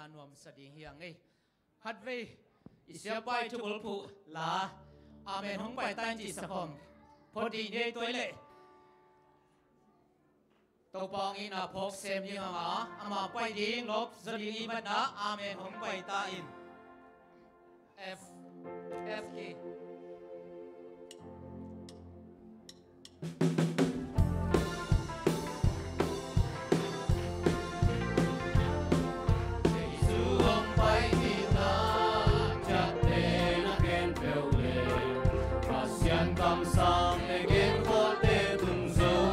na nuam sadi hiang ei hat ve isia pai chukul phu la amen hong pai tan chi sakhom phodi nei toile tàu bong in a phok sem như ama pai ding lop zali i mat na amen hong pai ta in F key Cảm sang để ghét khó tê từng dấu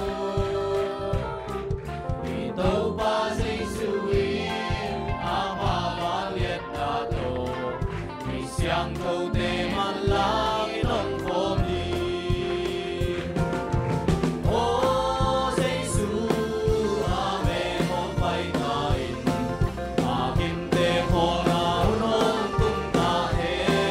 vì tàu ba giây sự yên ama ba liệt đã tổ vì sang câu tê man lá nông phom đi ô giây sự ame mong bay ta in a kim tê khó nào nông tung ta hết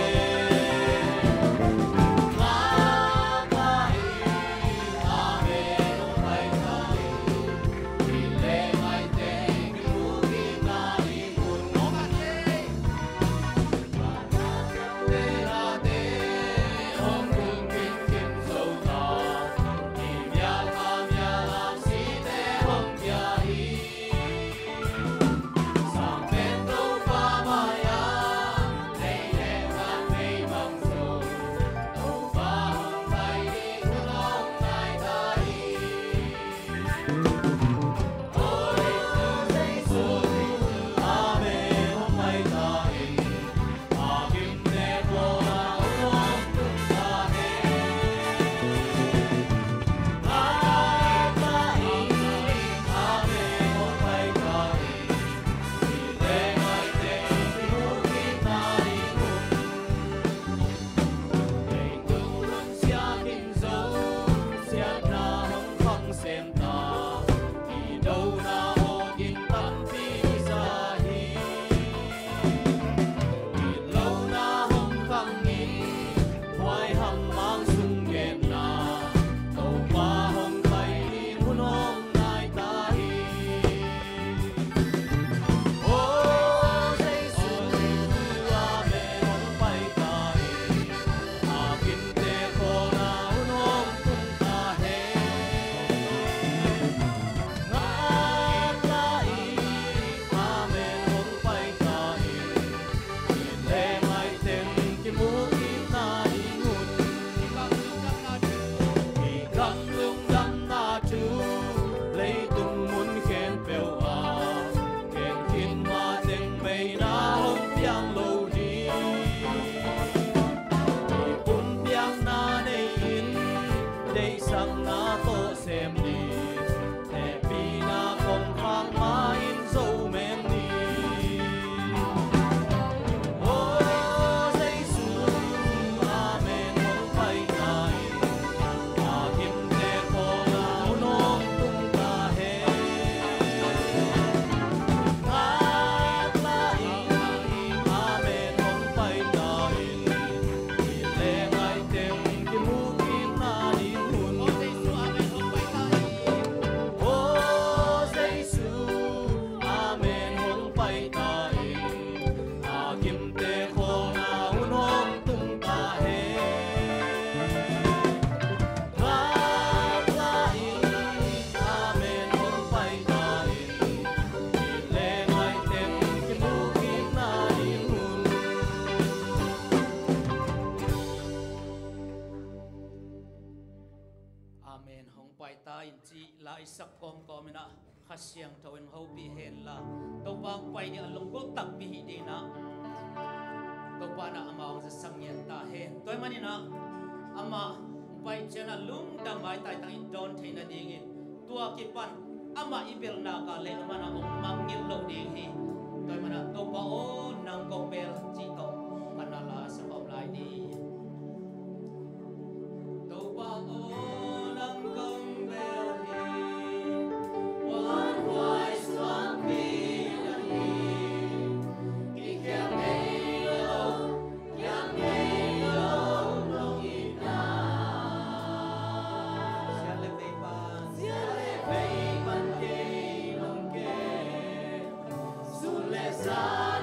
sak kom komina khasyang tawin ho bi hen la to pa pai ni along ko tak bi hi de na to pa na amang sa sangyan ta hen toy mani na ama pai chena lung dam mai tai tang don thein na ding in tua ki pan ama ibel na ka le ama na ong mangil lo ding hi toy mana to pa o nang ko bel chi to panala sa kom lai ni to pa o nang kom bel hi one voice one melody ki kya Sa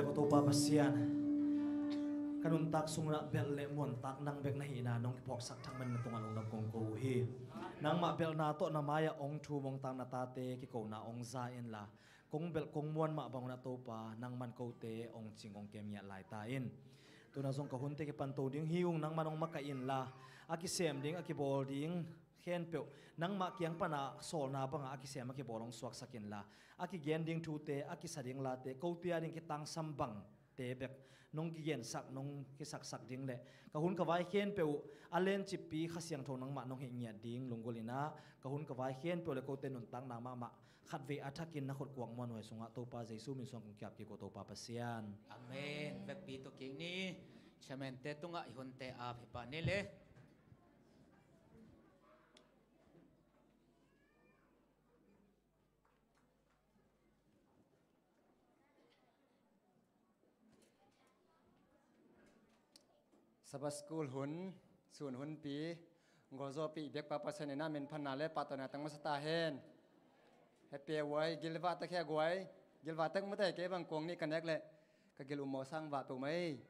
ko to papasian kanun tak sungna bel le mon tak nang bek na hi na nong pok sak thang man tungan ong nam kong ko hi nang ma bel na to na maya ong thu mong tang na tate ki ko na ong za in la kong bel kong muan ma bang na to pa nang man ko te ong ching ong kem ya lai ta in tu na zong ka hun te ki pan to ding hiung nang manong maka in la aki sem ding aki bol ding khen pe nang ma kyang pana sol na banga aki sem aki bolong swak sakin la aki gen ding thu te aki sading la te ko tia ding ki tang sambang te bek nong ki gen sak nong ki sak sak ding le ka hun ka vai khen pe alen chipi khasyang thong nang ma nong he nya ding lungolina ka hun ka vai khen pe le ko te nun tang na ma ma khat ve athakin na khot kwang mon hoi sunga to pa jesu min song kong kyap ki ko to pa pasian amen vek pi to king ni chamen te tunga ihun te a phi pa ne le Sabah school hun sun hun pi ngozo pi bek papa sanena men phana le patona tang masta hen happy wai gilwa ta khe gwai gilwa tak mate ke bang kong ni kanek le ka gilu mo sang wa tu mai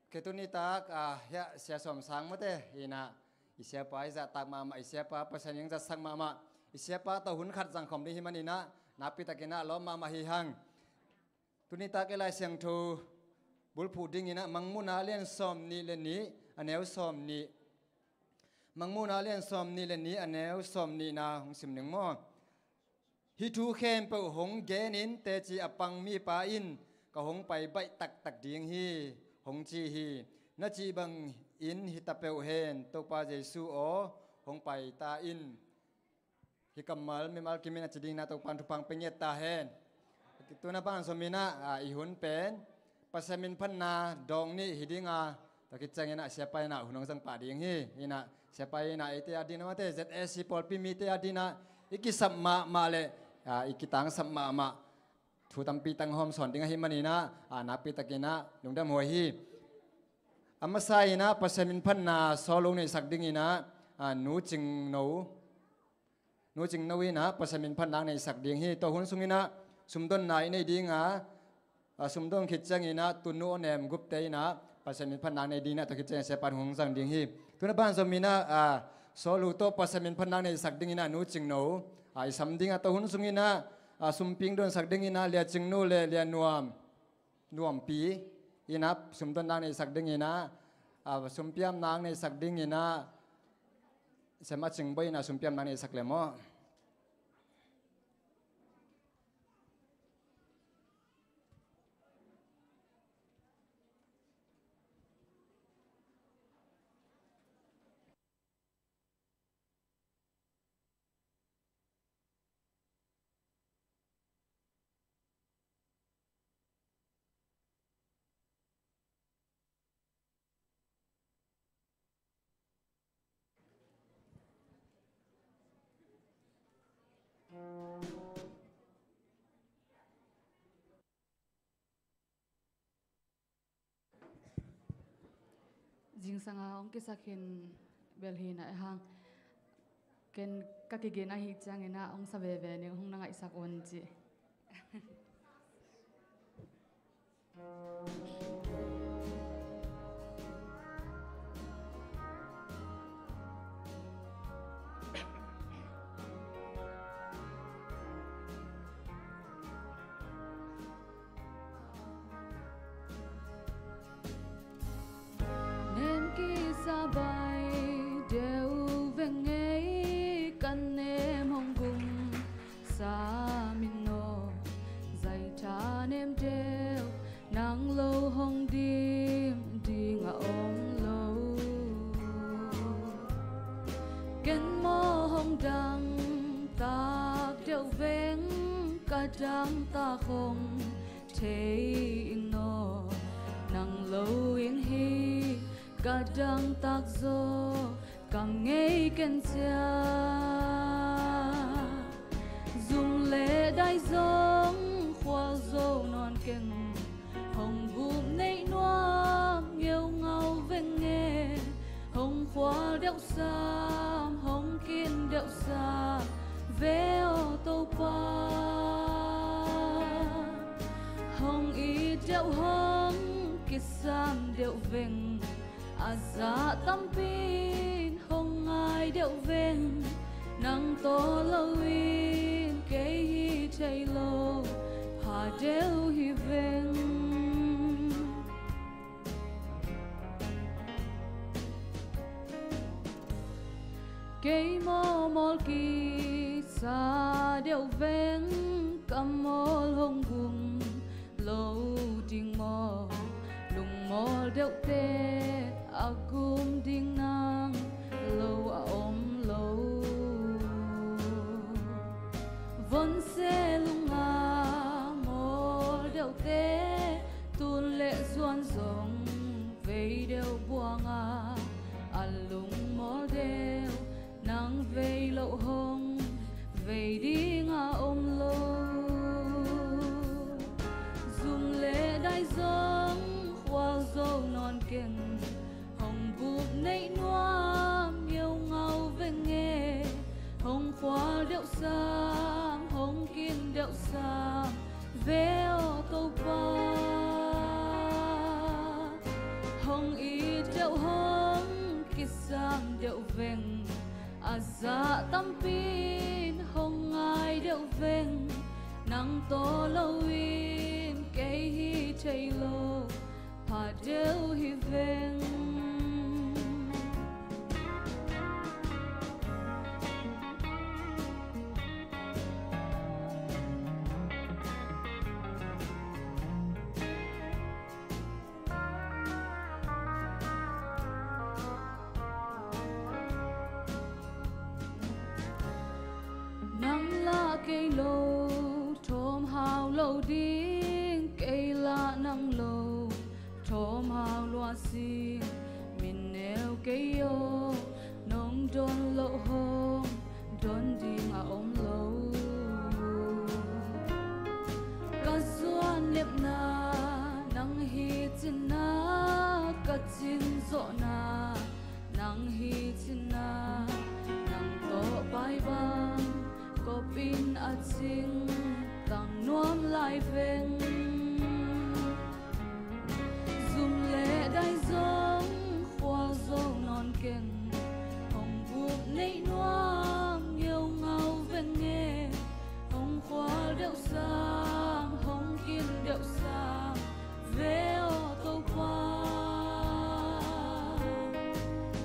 ke tu ni tak ya sia som sang mate ina isia pai za tak ma isia pa pasan yang za sang ma isia pa ta hun khat jang khom ni himanina napi takena lo ma hi hang tu ni tak elai siang thu bul pu ding ina mangmuna len som ni le ni aneu som ni mangmuna len som ni le ni aneu som ni na hong sim ning mo hi thu khem pe hong gen in te chi apang mi pa in ka hong pai bai tak tak ding hi hong chi hi na chi bang in hi ta pe hen to pa jesu o hong pai ta in hi kamal me mal kimina chi ding na to pan thu pang pe ta hen tu na bang somina I hun pen pasamin panna dong ni hidinga takit changena siapa na hunong sang pading hi ina siapa ina ite adina mate ZS pol pi mi te adina iki samma ma le iki tang samma ma thu tampi tang hom son dinga hi manina napi takina lungdam hoi hi amasai na pasamin panna solong ni sakding ina nu ching no ina pasamin panna nei sakding hi to hun sungina sumdon nai nei dinga sumdong khit chang ina tunu nem gup te ina pasamin phanang nei dina to khit chang se pan hong sang ding hi tuna ban somina solu to pasamin phanang nei sak ding ina nu ching no ai sam ding a to hun sungina sumping don sak ding ina lia ching nu le lia nuam pi ina sumdon nang nei sak ding ina sumpiam nang nei sak ding ina sema ching bai na sumpiam nang nei sak le mo jing sanga ong ki sakhin belhina hang ken kakigena hi changena ong sabe ve ne hung nanga isak onji bay đều về ngay căn em hồng cùng xa mình nô dày cha em đều nắng lâu hồng đêm đi ngã ôm lâu kén mơ hồng đằng ta đều vén cả đám ta không thể nô nắng lâu yên hi kadang tak zo kang ngei ken cha dung le dai zong khoa zo non ken hồng gum nei noam yêu ngau veng nghe hồng khoa đeo sam hồng kiên đeo sa ve ô tô pa điệu vinh za tâm pin hong ai điệu vinh nang to lâu in cây hi chạy lâu hà đều hi vinh cây mò mol kỳ xa điệu vinh cầm mol hong gung lâu ding mò lung mol điệu tê agum ding nang lâu om lâu vốn xe lung mol điệu tê tuôn lệ doan rong về đều buông lung mol đều nang về lộ hong về đi om lâu dùng lệ đai giống khoa dâu non kinh hồng bụp nấy noam yêu ngâu về nghe hồng khoa điệu sam hồng kim điệu sam về ô tô ba hồng y điệu hồng kít sam điệu vinh za tâm pin hồng ai điệu vinh nang to lâu in cây hi chạy lâu hà đều hi vinh nắng la cây lâu thôm hào lâu điên cây la nắng lâu thôm hào loa xin mình neo cây ô nông đôn lộ hông đôn đi om lâu cả doan nếp na nắng hi chín na cả chín rõ na nắng hi chín na nắng to bay băng có pin chinh tang nuam lại veng zoom lệ đai giống khoa dâu non kinh hồng buộc nấy nuam yêu ngâu veng nghe hồng khoa điệu sam hồng kim điệu sam về ô tô qua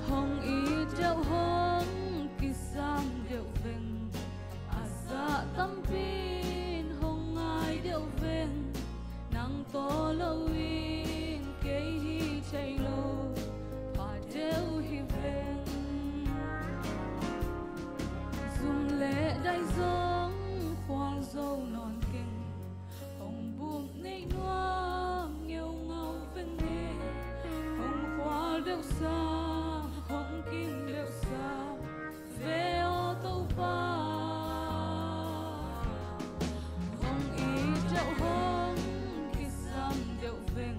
hồng y điệu hồng kỳ sam điệu veng tâm pin hồng ai điệu vinh nang to lâu in cây hi chạy lâu và đều hi vinh dùng lệ đai giống khoa dâu non kinh hồng buông nấy noam yêu ngâu vinh nghe hồng khoa điệu xa hồng kim điệu xa về ô tô ba hong kỳ sam điệu vinh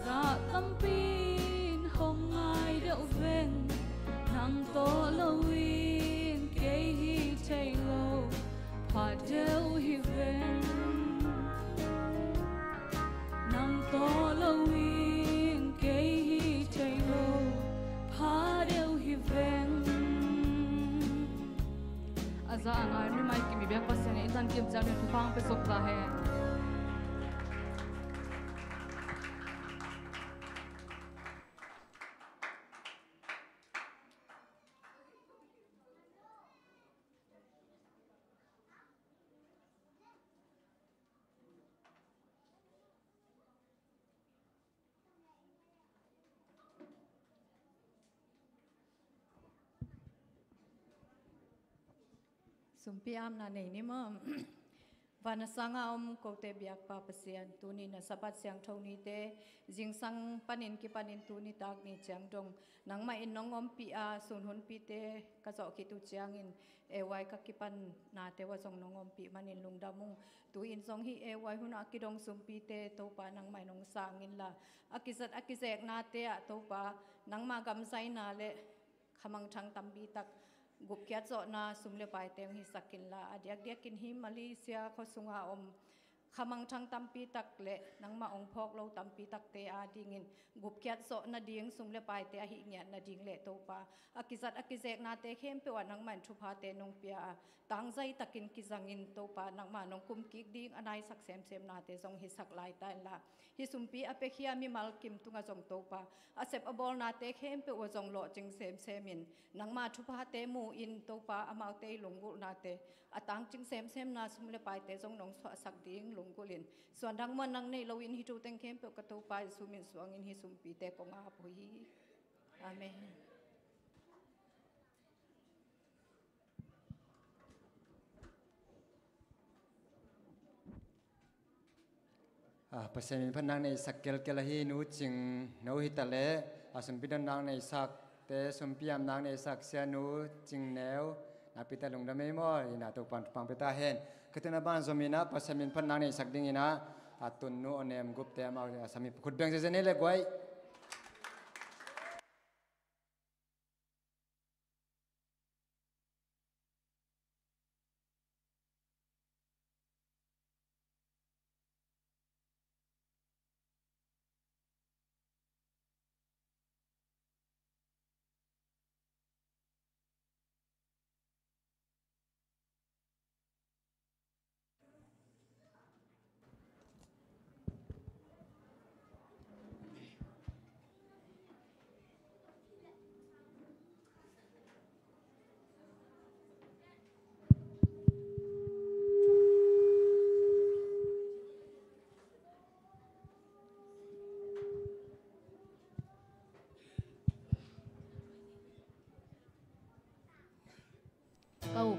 za tâm pin hong ai điệu vinh nang to lâu in cây hi chạy lâu và đều hi vinh nang to lâu in cây hi chạy lâu và đều hi vinh za angai ni mai ki mi bek pasen itan kim chan ni phang pe sok ta hai sumpi am na nei ni ma vana sanga ko te biak pa pasian tu ni na sabat siang thoni te jing sang panin ki panin tu ni tak ni chang dong nang ma in nong om pi a sun hon pi te ka zo ki tu chang in e wai ka ki pan na te wa jong nong om pi manin lung da mung tu in jong hi e wai huna ki dong sumpi te to pa nang mai nong sang in la akizat akizek na te a to pa nang ma gam sai na le khamang thang tambi tak gup kya zo na sumle pai tem hi sakin la adiak diak kin hi Malaysia kho sunga om Khamang thang tampi tak le nang ma ong phok lo tampi tak te a dingin gup kyat so na ding sum le pai te a hi nya na ding le to pa akizat akizek na te khem pe wa nang man thu pha te nong pia tang zai takin ki zangin to pa nang ma nong kum ki ding anai sak sem sem na te zong hi sak lai ta la hi sumpi apekhia mi mal kim tunga zong to pa asep abol na te khem pe wa zong lo ching sem semin nang ma thu pha te mu in to pa amau te lungul na te atang ching sem sem na sum le pai te zong nong so sak ding lungulin suan dang man nang nei lo in hi tu teng khem pe ka to pa sumin suang in hi sumpi te ko nga pui amen Pasal pun nang nei sakkel kelahi nu jing nu hitale asum pidan nang nei sak te sumpiam nang nei sak sia nu jing neu napita lung dame mo ina to pan pang peta hen ketena ban zomina pasal pun nang nei sak ding ina atun nu onem gup te ma asami khut beng se ne le goi câu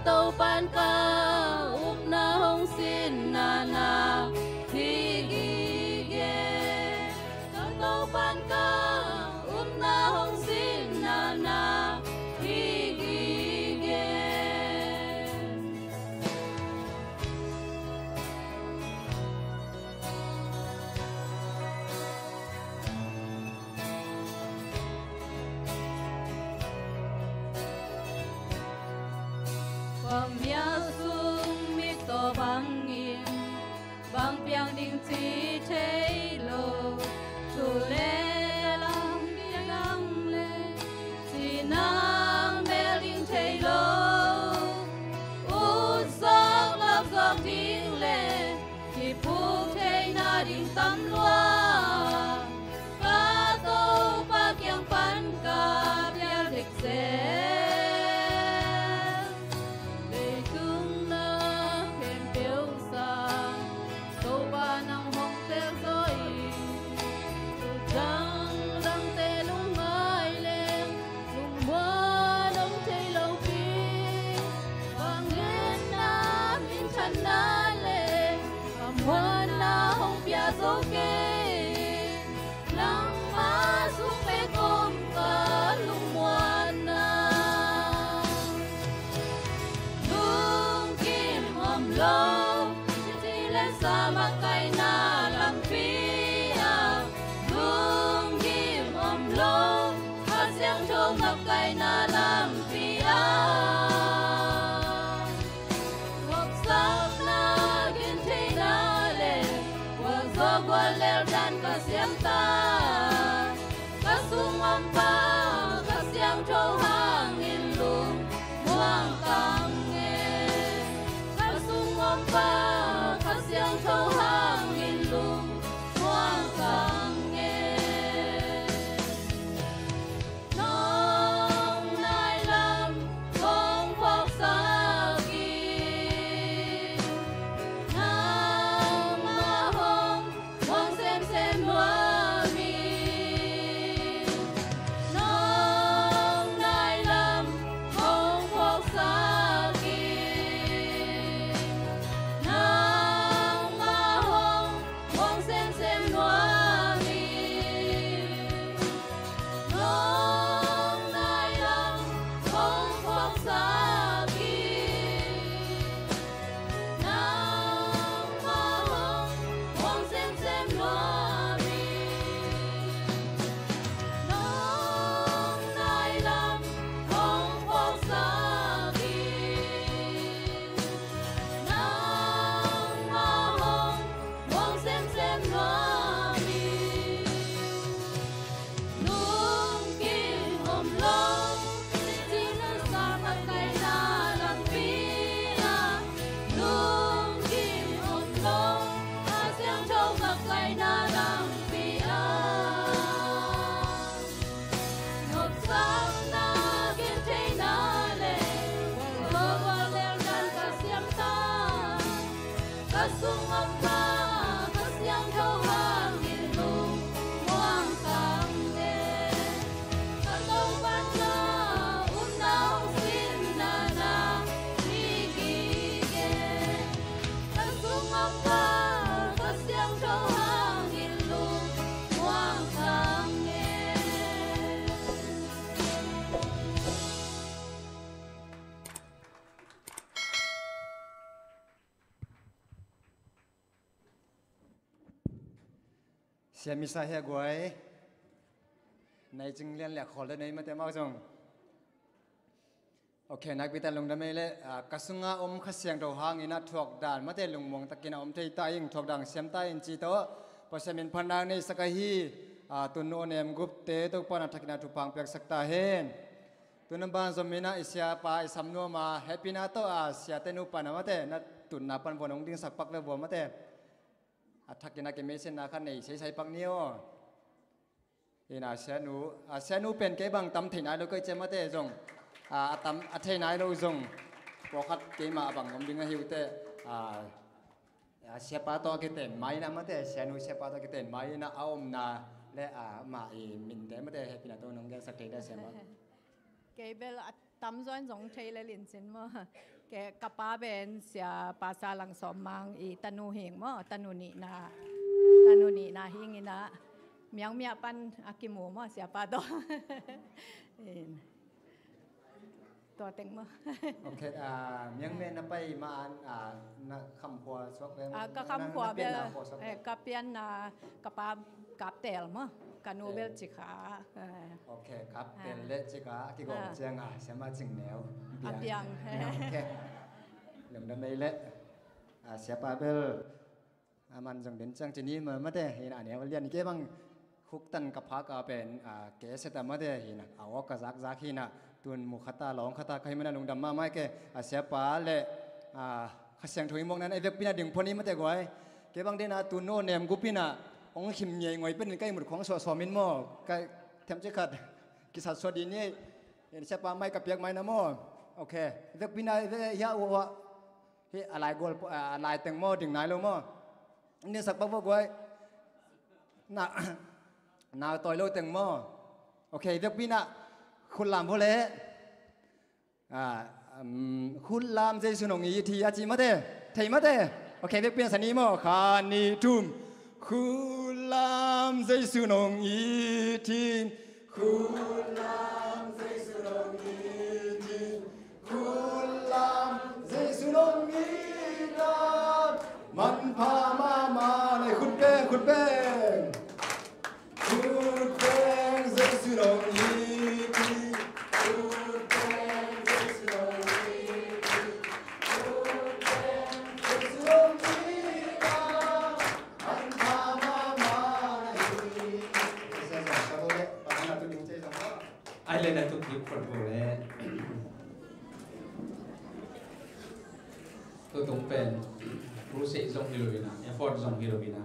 tàu pan ca up na hong sin na na hi gi ge tàu pan ca up na hong sin na na hi gi ge bang piang ding chi thế lo chu le lang biang le si nang bel ding thế lo u sang lap gam ding le ki pu thế na ding tam loa ka to pa kyang pan ka bial dik se so เสียมิสาเฮกวยในจึงเรียนแหลกขอเลยในมาแต่มาจงโอเคนักบิดาลงดำเนินเลยกระสุงอาขัดเสียงดาวหางอินัดถกด่านมาแต่ลงมองตะกินอมเทยตายิงถกดังเสียมตาอินจีโตพอเสมินพันดางในสกัยฮีตุนโนเนมกุปเตตุปนัทกินาทุพังเปียกสักตาเฮนตุนบ้านสมินาอิสยาปาอิสัมโนมาแฮปปี้นาโตเสียเตนุปานามาแต่นัดตุนนับปันบนองดิ้งสักปักเลบัวมาแต่ทักกินาเกมิเซนนาคันในใช้ปักเนียวเอ็นเสียนูเป็นเก็บังตำถิ่นไอเราก็เจมาเตจงตำอัฐินไอเราจงพอคัดเกมาบังองดิ้งหิวเตเสียปาตัวกิเตนไม่นะมาเตเสียนูเสียปาตัวกิเตนไม่นะเอานาและมามินเตมาเตให้พี่นาตัวน้องแกสักทีได้เสียมั้งเกเบลตำซ้อนสองเทเลลินสินมั้งแกกระป้าเป็นเสียภาษาหลังสอมมังตะนูเหงมั้งตะนูนีนาหิงินะเมียงเมียปันอากิโมมั้งเสียปาตัวตัวเต็งมั้งโอเคเมียงเมนไปมาคำพัวสวกเลยก็คำพัวเบลก็เปลี่ยนกระป้ากับเตลมั้งกันนูเบลจิขาโอเคครับเป็นเลจิกาที่กองเจียงเสียมาจึงแนวเบียงโอเคหนึ่งดำในเละเสียปาเบลมันจังเป็นจังจีนี้มาได้เห็นอันนี้ว่าเรียนกี่บางคุกตันกับพักเป็นเกษตรมาได้เห็นเอากระซักหินะตุนมุขตาหลงขตาใครมันลงดำมาไม่แก่เสียปาเละขเสียงถุยมองนั้นไอ้เว็บปีน่ะดึงพอนี้มาแต่ก่อยเกี่บางเดน่ะตุนโนเนมกุปีน่ะองค์ขิมใหญ่งอยเป็นใกล้หมดของสอมินโม่ใกล้เทมเจขัดกิสัตสวัสดีนี่เห็นเสียปาไม่กับเปียกไม่นะโม่โอเคเว็บปีน่ะเฮียว่าเฮียอะไรกอลอะไรแตงโมดึงไหนลงโม่นี่สักปักพวกไว้น่าต่อยโลแตงโมโอเคเว็บปีน่ะคุณลามพอเล่คุณลามเจสุนงอีทีอาจีมาเต้ไทยมาเต้โอเคเว็บปีน่ะสันนิโม่ขานีทุ่มคุณลามเจสุนงอีทีคุณลามเจสุนงอีทีคุณลามเจสุนงอีลามมันพามาเลยคุณเป้งคุณเป้งเจสุนงอีทีคุณเป้งเจสุนงอีทีคุณเป้งเจสุนงอีลามมันพาเลยเสียสองชาวเล่ปากหน้าตุ้งเจ๊สองไอเลนตุ้งทิพย์คนโบเล่ตัวตรงเป็นรู้สึกส่งฮิโรบินะเอฟอร์ดส่งฮิโรบินะ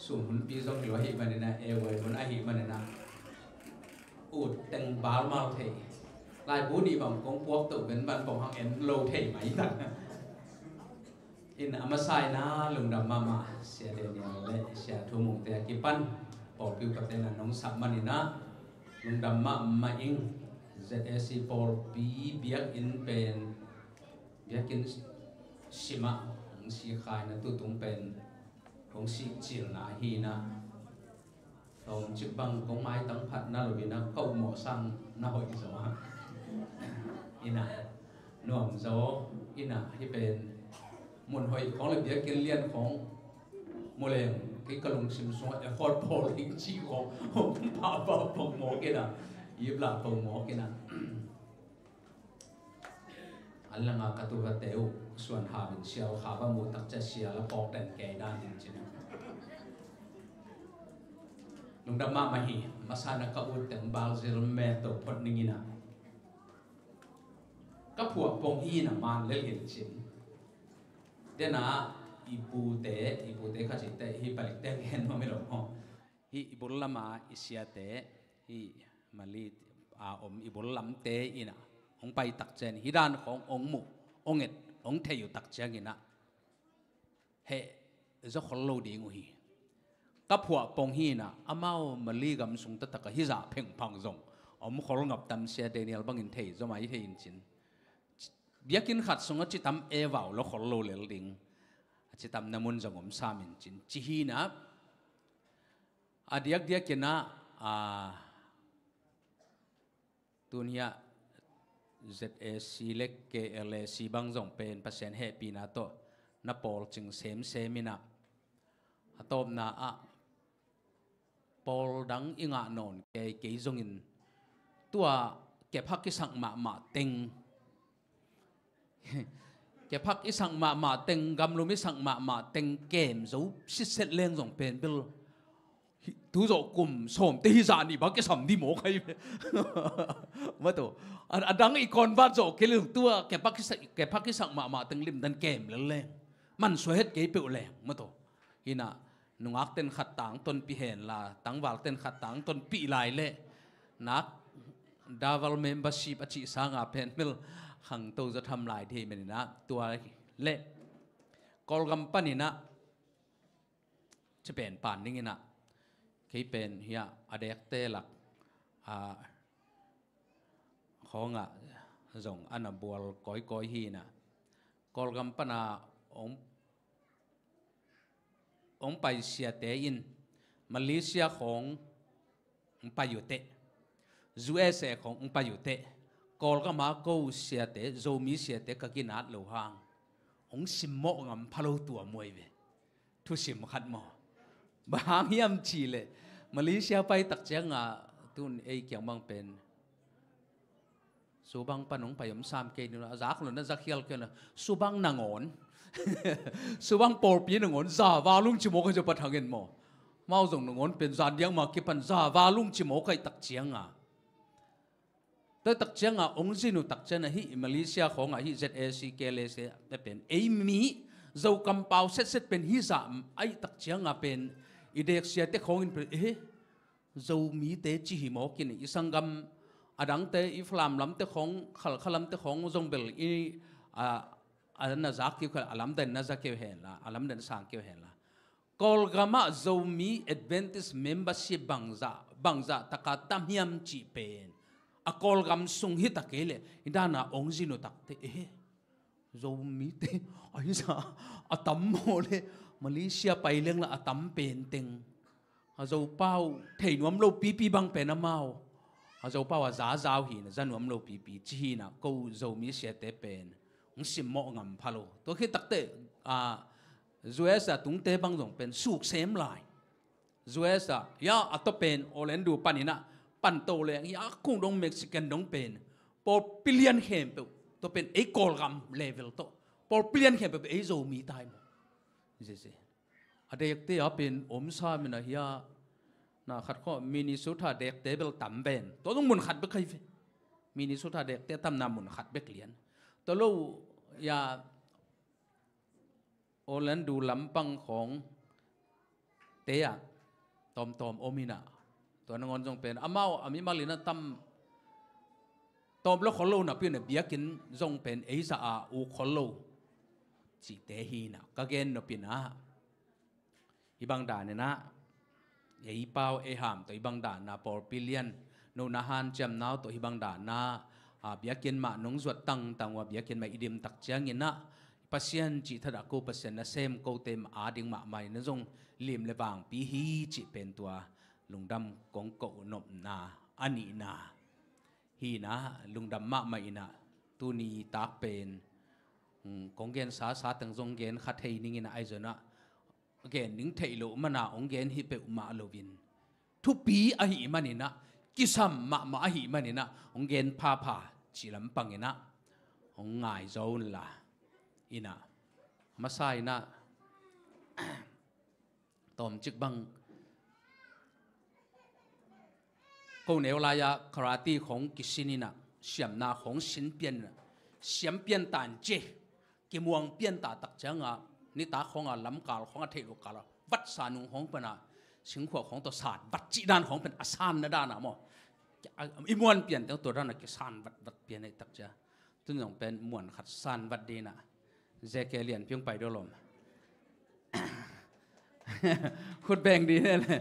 สุ่มหุ่นปีส่งฮิโรฮิมันนะเอวไว้บนไอฮิมันนะอุดแต่งบาลมาเทลายบูดีบังกงพวกตัวเป็นบันปองหังเอ็นโลเทไหมต่างอินอามาไซนะลุงดำมาเสียเดียนเล่เสียทุ่มงเตะกิปันปอดผิวกับเตนน้องสับมันนะลุงดำมาอิง ZSC ปอดปีเบียกอินเป็นเบียกอินสิมาของสีขายนะตัวตรงเป็นของสีจิลนะฮีนะตรงจิบังของไม้ตั้งผัดน่าหลุยนะเข้าหมอสั่งน่าหอยสวะอินะนวมโซอินะที่เป็นมุนหอยของเลยเบียกอินเลียนของโมเลงที่กระลุงซิมซงเอฟอร์ดพอลิงจีของผมพาบปงหมอกินะยิบหลับปงหมอกินะอันละงากระตุกระเตวส่วนหาเป็นเชียวขาบมูตักจะเชียและปอกแต่งแก่ด้านจริงๆลุงดำมาหีมาสานกอุดแต่งบาลเซลเมตพดนินะก็ผัวปงฮีนะมันเล่นจินเดน่าอีปูเตข้าจิเตฮีปลิกเตเห็นมาไม่หลงห้องฮีอีบุลลามาอิเซียเตฮีมาลีอีบุลลัมเตอินะองไปตักเจนฮิดานขององมุองเอ็ดองเทอยู่ตักเจงินะเฮจะขอโลดีงูฮีกับหัวปงฮีนะอามามาลีกำสุงตะตะกะฮิจะเพ่งพังจงอมขอลงับตำเสียเดนิเอลบังอินเทจะมาอิเทอินจินเบียกินขัดสงจิตำเอวาวแล้วขอโลเลลดิงจิตำน้ำมันจงอมสามินจินจิฮีนะเดียกกินนะตัวนี้ZSC เล็ก KLC บางส่งเป็นเปอร์เซ็นต์เฮปีนาโตนับปอลจึงเซมินะตบนา ปอลดังอิงะนอนเกยจงอินตัวเก็บพักกิสังมาเต็งเก็บพักกิสังมาเต็งกำลุมิสังมาเต็งเกมสูสิเสร็จเลี้ยงส่งเป็นบิลทุกกลุ่มสมตีจานี่บักกิสัมดีหมอใครมาตัวดังอีกคนบ้านโจเกลือตัวเก็บพักกิสังมาเต็งลิมดันเกมเลี้ยงมันสวยเฮ็ดเกยเปล่าแรงมาตัวอินะนุ่งอักเต้นขัดต่างต้นปีเห็นละตั้งวาลเต้นขัดต่างต้นปีลายเละนักดาวน์เมมเบอร์ชิพอธิสังอาเพนมิลหังตัวจะทำลายที่มันนะตัวเละกอลกัมปันนี่นะจะเป็นป่านนี้นะที่เป็นเฮียอเด็กเตลักของส่งอันบัวก้อยฮีนะกอลกัมปันองไปเสียเตอินมาเลเซียของไปอยู่เตUSA ของไปอยู่เตกอลก็มากูเสียเตโจมีเสียเตก็กินนัดโลหางองสิมโมงพะโลตัวมวยเวทุสิมขัดหมอบางยามชีเลยมาเลเซียไปตักเจียงตุนเอเกี่ยงบางเป็นสุบังปนองไปยมสามเกนี่ละจักหลุนนั่นจักเขียลกันละสุบังนางอนสุบังปอลปีนางอนซาวาลุงชิโมก็จะปะทางเงินหมอเมาส่งนางอนเป็นจานยังมาคิดปันซาวาลุงชิโมก็ตักเจียงแต่ตักเจียงองค์จินุตักเจียงฮิมาเลเซียของฮิ ZAC เกเลเซียเป็นไอมีเจ้ากำเปาเสร็จเป็นฮิสามไอตักเจียงเป็นอีเด็กเสียเตของอินเป็นเจ้ามีเตจิหิมอกินอีสังกำดังเตอีฟลามลำเตของขลำเตของจงเบลอีอันนั้นจักที่คือลำเดินน่าจะเกี่ยวเห็นละลำเดินสร้างเกี่ยวเห็นละกอลกามาเจ้ามี Adventist membership บางจะตะกัดตามยามจีเป็นกอลกามสุงฮิตะเกลอิดานาองจิโนตักเตโจมีเตไอ้จ้าตั้มโมเลมาเลเซียไปเรื่องละตั้มเป็นเต็งโจเป้าเทนวมโลปีบางเป็นน้ำเมาโจเป้าจ้าหินจันวมโลปีจีน่ะกูโจมีเสียเตเป็นองสิมโมงามพะโลตัวคิดตักเตUS ตุงเตบางตรงเป็นสุกเซมไลน์ US ยาอัตเป็นโอเลนดูปานินะปันโตเลยยาคุ้งดงเม็กซิกันดงเป็นพอพิเลียนเข็มเปตัวเป็นไอ้กอลกัมเลเวลโตพอพิเลียนเข็มเปไอ้โจมีไทม์เจอเด็กเตะเป็นอมซามินะเฮียนะขัดข้อมินิสุธาเด็กเตะเบลตั้มเป็นตัวต้องมุนขัดเบกใครมินิสุธาเด็กเตะตั้มนามุนขัดเบกเลียนตัวลูยาโอเลนดูลำปังของเตะตอมโอมินาตัวนงอนจงเป็นอาเมาอามิมาลินะตั้มตอมแล้วขอโลนะพี่เนี่ยเบียกินจงเป็นเอซ่าอูขอโลจีเตฮีนะก็เกณฑ์นพี่นะอีบางด่านเนี่ยนะอีเป้าหามตัวอีบางด่านนะปอร์ปิเลียนโนนาฮันจำนาวตัวอีบางด่านนะเบียกินมาหนงจวดตั้งว่าเบียกินมาอิดิมตักเจียงเงินนะปัศยันจีทัดกูปัศยันนะเซมกูเต็มดิ่งมาใหม่นะจงลิมเลบางปีฮีจีเป็นตัวลุงดำกงโกนบนาอันนี้นาฮีนะลุงดำมะไม่นะตัวนี้ตากเป็นกงเกนสาตั้งจงเกนขัดเฮนิงินะไอเจนะเกนนิ่งเทโลมันนะองเกนฮิเปอุมาโลวินทุปีอหิมันนี่นะกิสัมมาอหิมันนี่นะองเกนพาจิลำปังนี่นะองง่ายโจนละอินะมาใส่นะตอมจิกบังกูเนวลายาคาราตีของกิสินีนะเสียมนาของสินเปียนเสียมเปียนตันเจกิมวงเปียนตาตักจังนี่ตาของลำกาลของเทโลกาลวัดสานุของเป็นสิงขวของตัวศาสตร์วัดจีดานของเป็นอาสานนะด้านนะมั้งอิมวนเปลี่ยนตัวด้านกิสานวัดเปลี่ยนในตักจ้าตัวน้องเป็นมวนขัดสานวัดดีนะเจเกเลียนเพียงไปด้วยลมขุดแบ่งดีเลย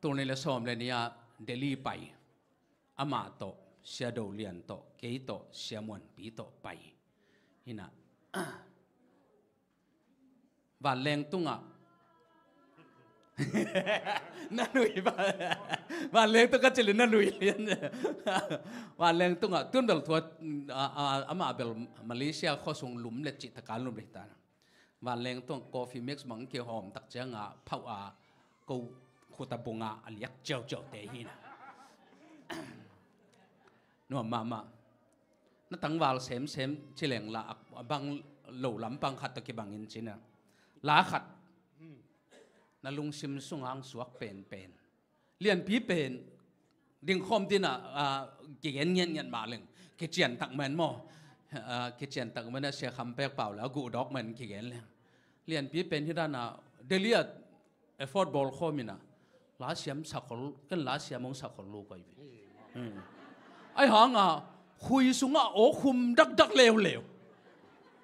ตัวนี้ละซ้อมเลยเนี่ยเดลี่ไปอามาโตเสียดเลียนโตเกยโตเสียมวนปีโตไปนี่นะวันแรงตุ้ง นั่นหนุ่ยวันเลี้ยงต้องก็จะเล่นนั่นหนุ่ยเลี้ยงวันเลี้ยงต้องอ่ะตุ้นเบลทัวอามาเบลมาเลเซียเขาส่งหลุมเล็กจิตการลุมเล็กตาวันเลี้ยงต้องกาแฟมิกซ์มังเกี่ยวหอมตักเจ้างาเผากูขุดบุงอาเลียกเจ้าเตหินะนัวมานั่นตั้งวาลเซมชิเลงละบางหลู่ลำบางขัดตะกี้บางอินจินะลาขัดนั่นลุงซิมสุงหางสวกเป็นเลียนพี่เป็นดิ่งคอมที่น่ะเกี่ยนเงี้ยมาเลยเกี่ยนตักเหมือนหม้อเกี่ยนตักเหมือนเสียคำแปลกเปล่าแล้วกูดอกเหมือนเกี่ยนเลยเลียนพี่เป็นที่ด้านน่ะเดลียฟุตบอลข้อมินะลาเสียมสักคนกันลาเสียมงสักคนลูกก็อยู่ไอ้หางคุยสุงโอ้คุมดักเลว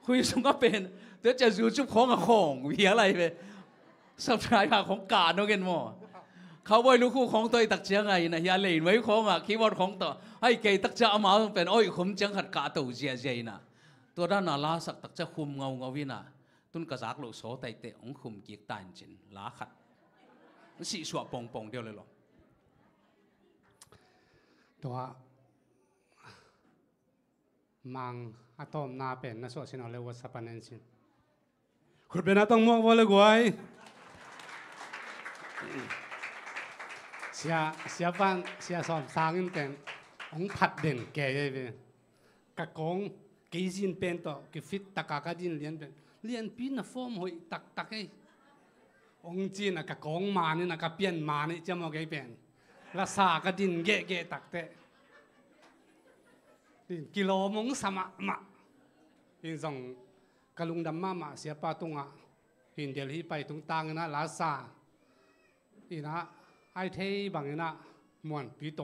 คุยสุงเป็นเดี๋ยวจะอยู่จุบของวิอะไรไปสับสายหาของกาโนเกนมอเขาไว้ลูกคู่ของตัวตักเจียงไงนะยาเล่นไว้ของคีย์บอร์ดของตัวให้เกยตักเจ้ามาเป็นโอ้ยคุมเจียงขัดกาตัวเจียนะตัวด้านน่ะลาสักตักเจ้าคุมเงาวินะตุนกระซักลูกโสไตเตะองคุมกีกตานจินลาขัดสีสวบปงเดียวเลยหรอตัวมังอะตอมนาเป็นนะส่วนสินเอาเลวสัปนันสินคุณเป็นต้องมองว่าเลยกวยเสียบ้านเสียสอบสร้างแต่องผัดเด่นแก่เลยกะกงกี่จินเป็นต่อกี่ฟิตตะกากจินเรียนปีน่ะฟอร์มหอยตักไอ้องจีนน่ะกะกงมานี่น่ะกะเปลี่ยนมานี่จะมองไงเป็นละสากะดินเกะตักเตะกิโลมงสมะมะอินส่งกะลุงดำมาเสียปาตุงอ่ะหินเดลฮีไปตุงตังนะลาซาอีนะไอเทบางนะมวนปีโต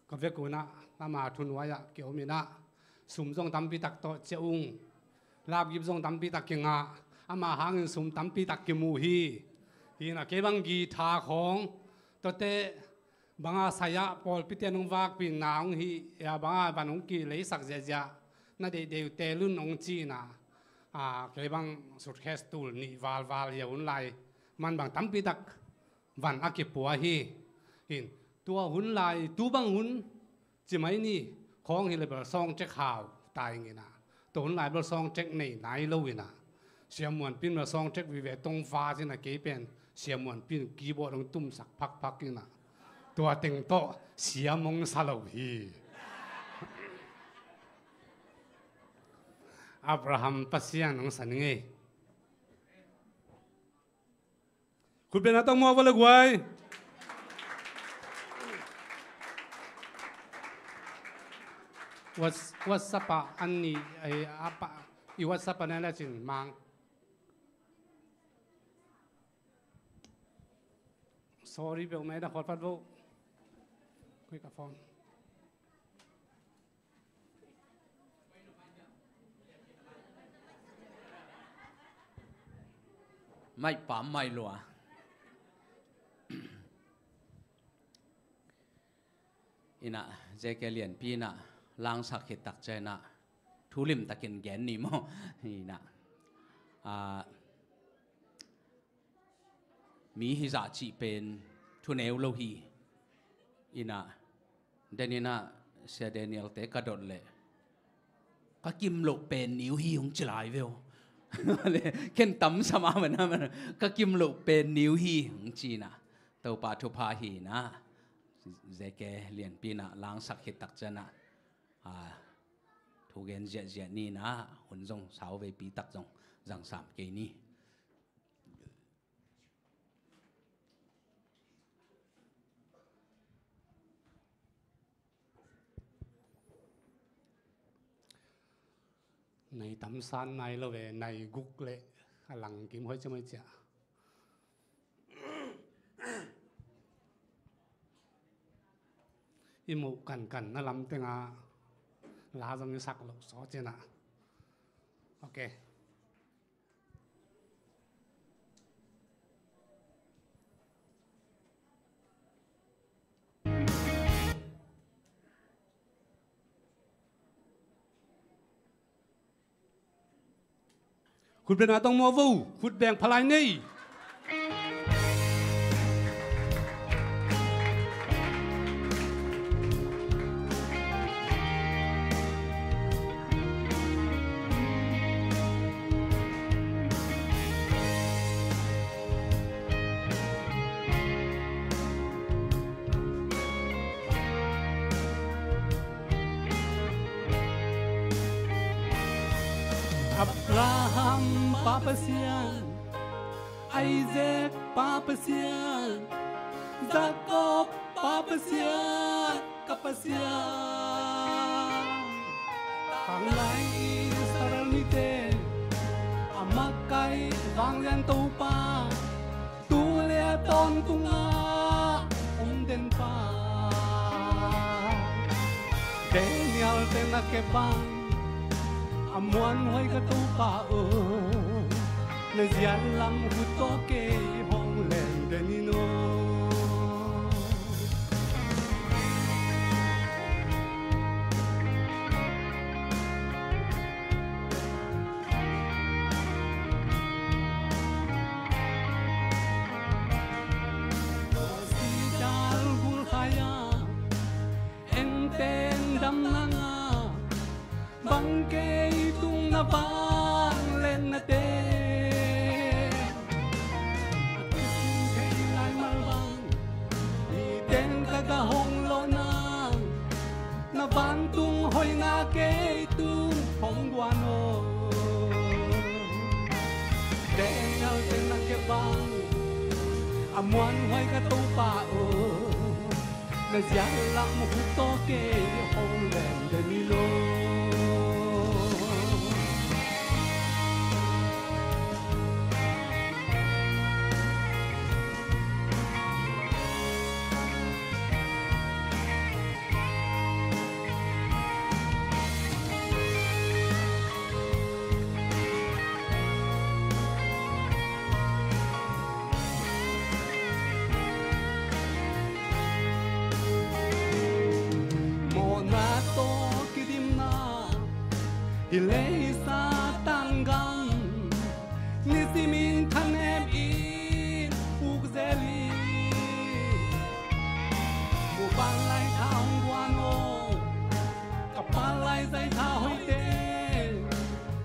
ก็เวกุนะนามาทุนไว้อะเกี่ยวมีนะสุ่มส่งตำปีตักโตเจ้าองลาบยิบส่งตำปีตักเกงาอามาหางสุ่มตำปีตักเกมูฮีอีนะเก็บังกีทาของตัวเตบางอาสายปอลพิเตนุวักปีนางฮียาบางอาบันองกีเลยสักเจียนั่นเดียวเตลุนองจีนะเก็บังสุดแคสตูลนี่วาลเยาวุ่นไลมันบางตำปีตักวันอาเก็บปัวฮีหินตัวหุ่นลายตัวบางหุ่นจะไม่นี่ของเฮลิเบอร์ซองเจ๊ข่าวตายงี้นะตัวหุ่นลายเบอร์ซองเจ๊กไหนเล่าวินะเสียมวนปิ้นเบอร์ซองเจ๊กวิเวตรงฟ้าสินะเก็บเป็นเสียมวนปิ้นกีบอร์ดตรงตุ้มสักพักนี่นะตัวเต็งโตเสียมงสลาวีอับราฮัมปัสยานของสันเงยคุณเป็นต้องมองว่าเลยกวยวัดสปะอันนี้ไอ้อาปะอีวัดสปะนั่นแหละจินมังsorry เบลไม่ได้ขอพัดบุคุยกับฟอนไม่ปั๊มไม่หลัวอินะเจเกเลียนปีน่ะลางสักเหตุตักใจน่ะทุลิมตะกินแกนนี่มั้งนี่น่ะมีฮิซาจิเป็นทุนเอลโลฮีอินะเดนิน่ะเสียเดนิเอลเตกระโดดเลยก็กิมโลเป็นนิวฮีของจลายเวลเข็นตั้มสมาเหมือนนั้นก็กิมโลเป็นนิวฮีของจีน่ะตัวปาทุพาฮีนะเจเกเลียนปีน่ะล้างสักเหตุตักจะน่ะทุกเย็นเจนี่นะหุ่นจงสาวไปปีตักจงจังสามเกนี่ในตำซันในละเวในกุกเละหลังกิมห้อยจะไม่เจ้าอิมุกันนั่นลำเตงาลาจงสักหลอกสอเจนะโอเคคุณเป็นอาต้องมอวูคุณแบ่งพลายนี่ Abraham papasian, Isaac papasian, Jacob papasian, kapasian. Panglay Israel nite, amakai vangyan tupa, tule ton tunga, den pa. Daniel tenakebang, amuan hoy katupa na diyan lang hutoke hong len denino. Sidal bulkaya enten dam nanga bangke tung na bang len na te at kising kay ngay malbang iten kagahong lonang na bantung hoy nga kay tung hong guano dengal tenakebang amuan hoy katupao na diyan lang mo hutoke hong len denilo. Hilay sa tanggang nisimin tanem in ugzeli mubalay taong guano kapalay say tahoy te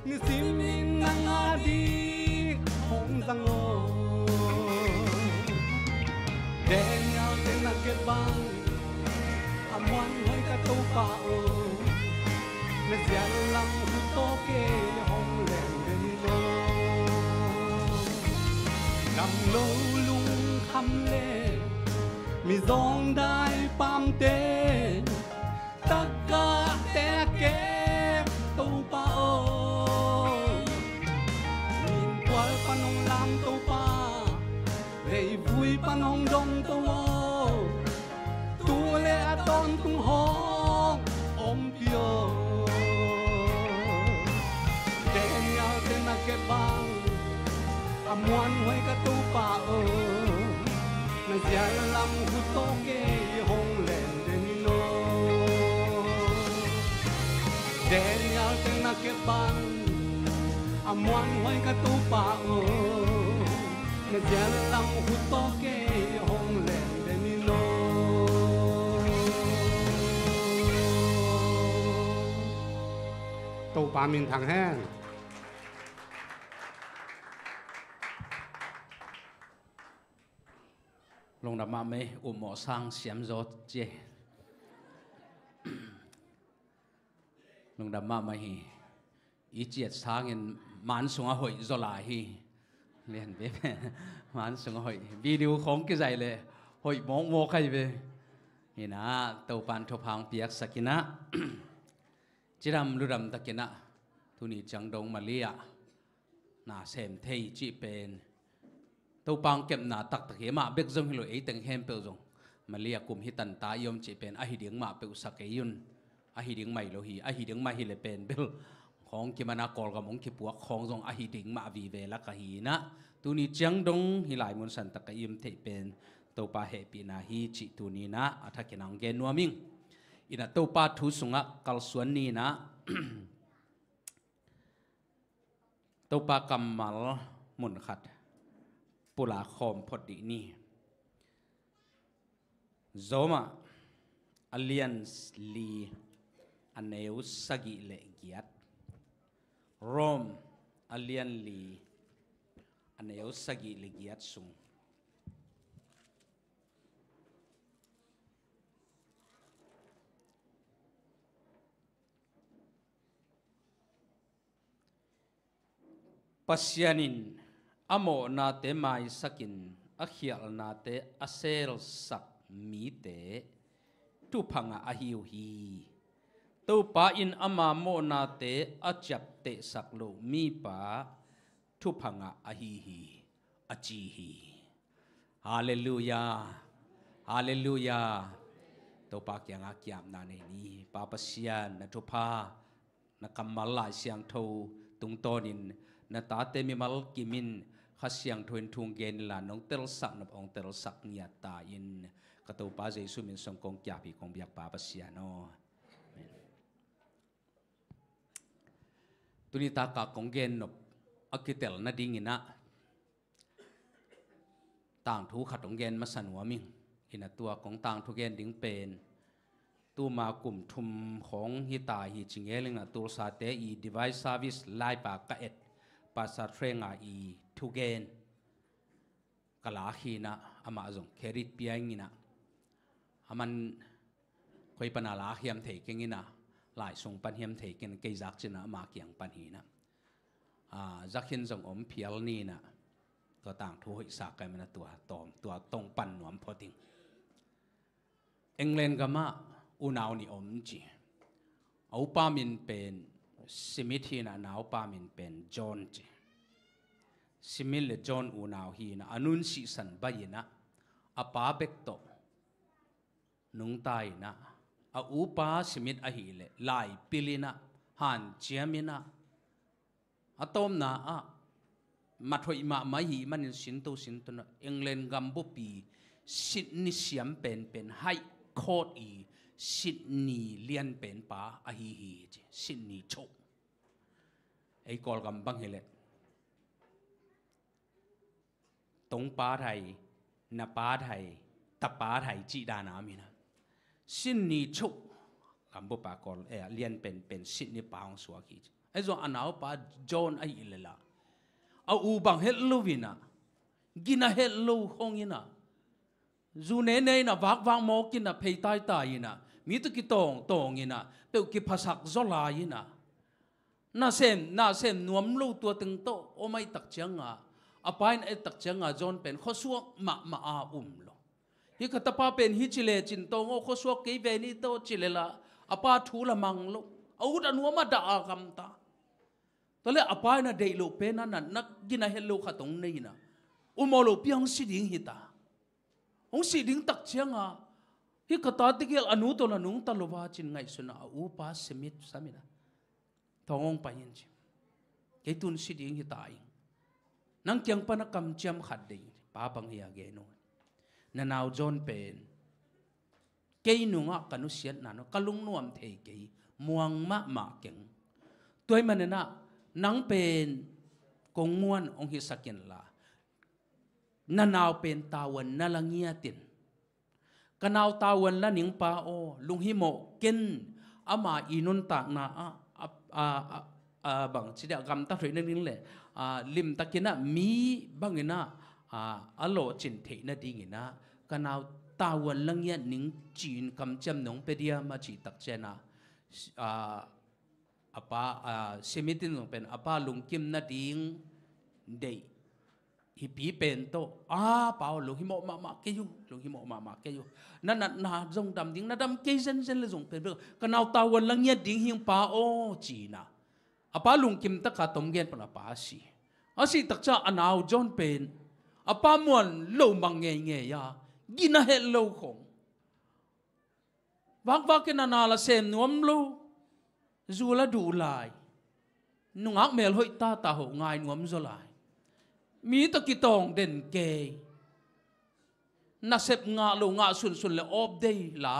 nisimin nang adik hong zango Daniel tenakebang amuan hoy katupao na diyan lang hutoke hong len denilo. Nam lo lung kham le mi dong dai pam te takka te ke tu pa o min kwal panong lam tu pa rei vui panong dong tu o tu le aton tung hong om pio nakebang amuan hoy katupao na diyan lang hutoke hong len denilo. Daniel tenakebang amuan hoy katupao na diyan lang hutoke hong len denilo. Tàu pa min thang hen lồng đập mà mê mỏ sang xiêm gió chê lồng đập mà hi ý chiết sang in mán sung a hội gió lại hi liền biết mán sung a hội video không cái gì lệ hội mong mò cái về hi na tàu pan thop hang piak sakina chiram luram takina thuni chang dong malia na xem thei chi pen tàu pang kem na tak tak hema bek zong hilo ei teng hem pe zong malia kum hi tan ta yom chi pen a hi ding ma pe usak e yun a hi ding mai lo hi a hi ding mai hi le pen bel khong ki mana kol ga mong ki puak khong zong a hi ding ma vi ve la ka hi na tu ni chang dong hi lai mun san tak ka yum thei pen tàu pa he pi na hi chi tu ni na athakinang gen nuaming ina tàu pa thu sunga kal suan ni na tàu pa kamal mun khat pula khom phodi ni zoma alliance li aneu sagi le giat rom alliance li aneu sagi le giat sung ปัสยานินอโมนาเตมาอิสกินอขียลนาเตอเซลสักมีเตทุพังอาฮิวฮีตูปาอินอามาโมนาเตอจับเตสักโลมีปาทุพังอาฮิฮีอาจีฮีฮาเลลูยาฮาเลลูยาตัวปากยังอาเกียมนาในนี้ปาปัสยานนัทุพานักมัลลาเสียงทูตุงโตนินนัตาเตมิมัลกิมินข้าเสียงทูนทุงเกนลานองเตลสักนับองเตลสักเนียตาอินกตัวปาเจสุมินสงกงจับอีกงเบียกปาปัสยานอตุนิตากากงเกนนบอักิเตลนาดิงินะต่างทูขัดองเกนมาสันหัวมิงอินตัวของต่างทุกเกนดิ้งเป็นตัวมากลุ่มทุมของฮิตาฮิจิงเอลิงตัวสาเตอี device service ไล่ปากกะเอ็ดภาษาเทรงอีทุกเกนกลาขีนะอามาจงเคริตเปียงินะอามันคอยปนาลาเฮียมเทกิงินะหลายส่งปันเฮียมเทกินเกยจักจินะมาเกียงปันหีนะจักหินจงอมเพียลนี่นะตัวต่างทุกสักกันมันตัวตรงปันหนวมพอดิงเอ็งเลนก็มาอุณาวนี่อมจีเอาปามินเป็นซิมิทีนะนาวปามินเป็นจอนจีซิมิลเลจอนอุณาวฮีนะอนุนสิสันบายนะอาปาเบกโตนุงตายนะอาอุปาซิมิตอหิเลไลปิลินะฮันเจียมินะอาตอมนะมาถอยมาหีมันสินตุนะเอ็งเลนกัมบุปีสินิเสียมเป็นไฮโคดอีสินีเลียนเป็นป่าอหิฮีสินีโชไอ้กอลกัมบังเฮเลตรงป่าไทยนาป่าไทยตะป่าไทยจีดานามินะสินีโชกัมบุปากอลเลียนเป็นสินีป่าของสวากีไอ้ส่วนอันเอาป่าจอนไอ้อิเลละเอาอูบังเฮลลูวินะกินเฮลลูฮงยินะจูเนเนนะวักโมกินะเพย์ตายนะมีตุกิตองยินะเปลกิภาษาจลายินะน่าเซมนวมลูตัวตึงโตโอไม่ตักจังอาไปน์ตักจังจอนเป็นข้อสวกมาอาโลฮิกตาปาเป็นฮิจิเลจินโตงข้อสวกเกยเวนิโตจิเลละอาปาทูละมังโลเอาดันวมาด่าคำตาตอนแรกอาไปน์นะเดโลเป็นนั่นนักกินเฮลโลขัดตรงนี้นะอุโมโลเปียงสิดิงฮิตาองสิดิงตักจังฮิกตาติเกลอนุตัวละนุงตลบาจินไงสุนะอุปาสมิตสามินะทองไปยินจิเกตุนสิดิงฮิตาอิงนังเกียงปนักกำจำขัดดิงป้าบังเฮียเกโนนันเอาจอนเป็นเกยนุงะกันุเสียนนั่นกลุงนวมเทเกยม่วงมาเก่งตัวมันน่ะนังเป็นกงมวนองฮิสักินลานันเอาเป็นตาวันนั่งเงียตินกันเอาตาวันละหนิงปาโอลุงฮิโมเกนอามาอินุนตากนาบังสิเดกำตาถอยนั่นนี่แหละลิมตะกินะมีบังเงินะอโลจินเทนะดีเงินะกันเอาตาวันละเงียหนิงจีนกำจำหนงเปเดียมาจีตักเจนะapa semitin pen apa lungkim na ding dei hipi pen to pao lu himo ma ke yu na jong dam ding na dam ke zen le jong pen ka naw ta wan lang ya ding hing pa o chi na apa lungkim ta ka tom gen pa pa si tak cha anaw jon pen apa mon lo mang nge ya gina hello khong wak ke na la sem nuam lo zula du lai nungak mel hoi ta ho ngai nuam zo lai mi ta ki tong den ke na sep nga lo nga sun le op day la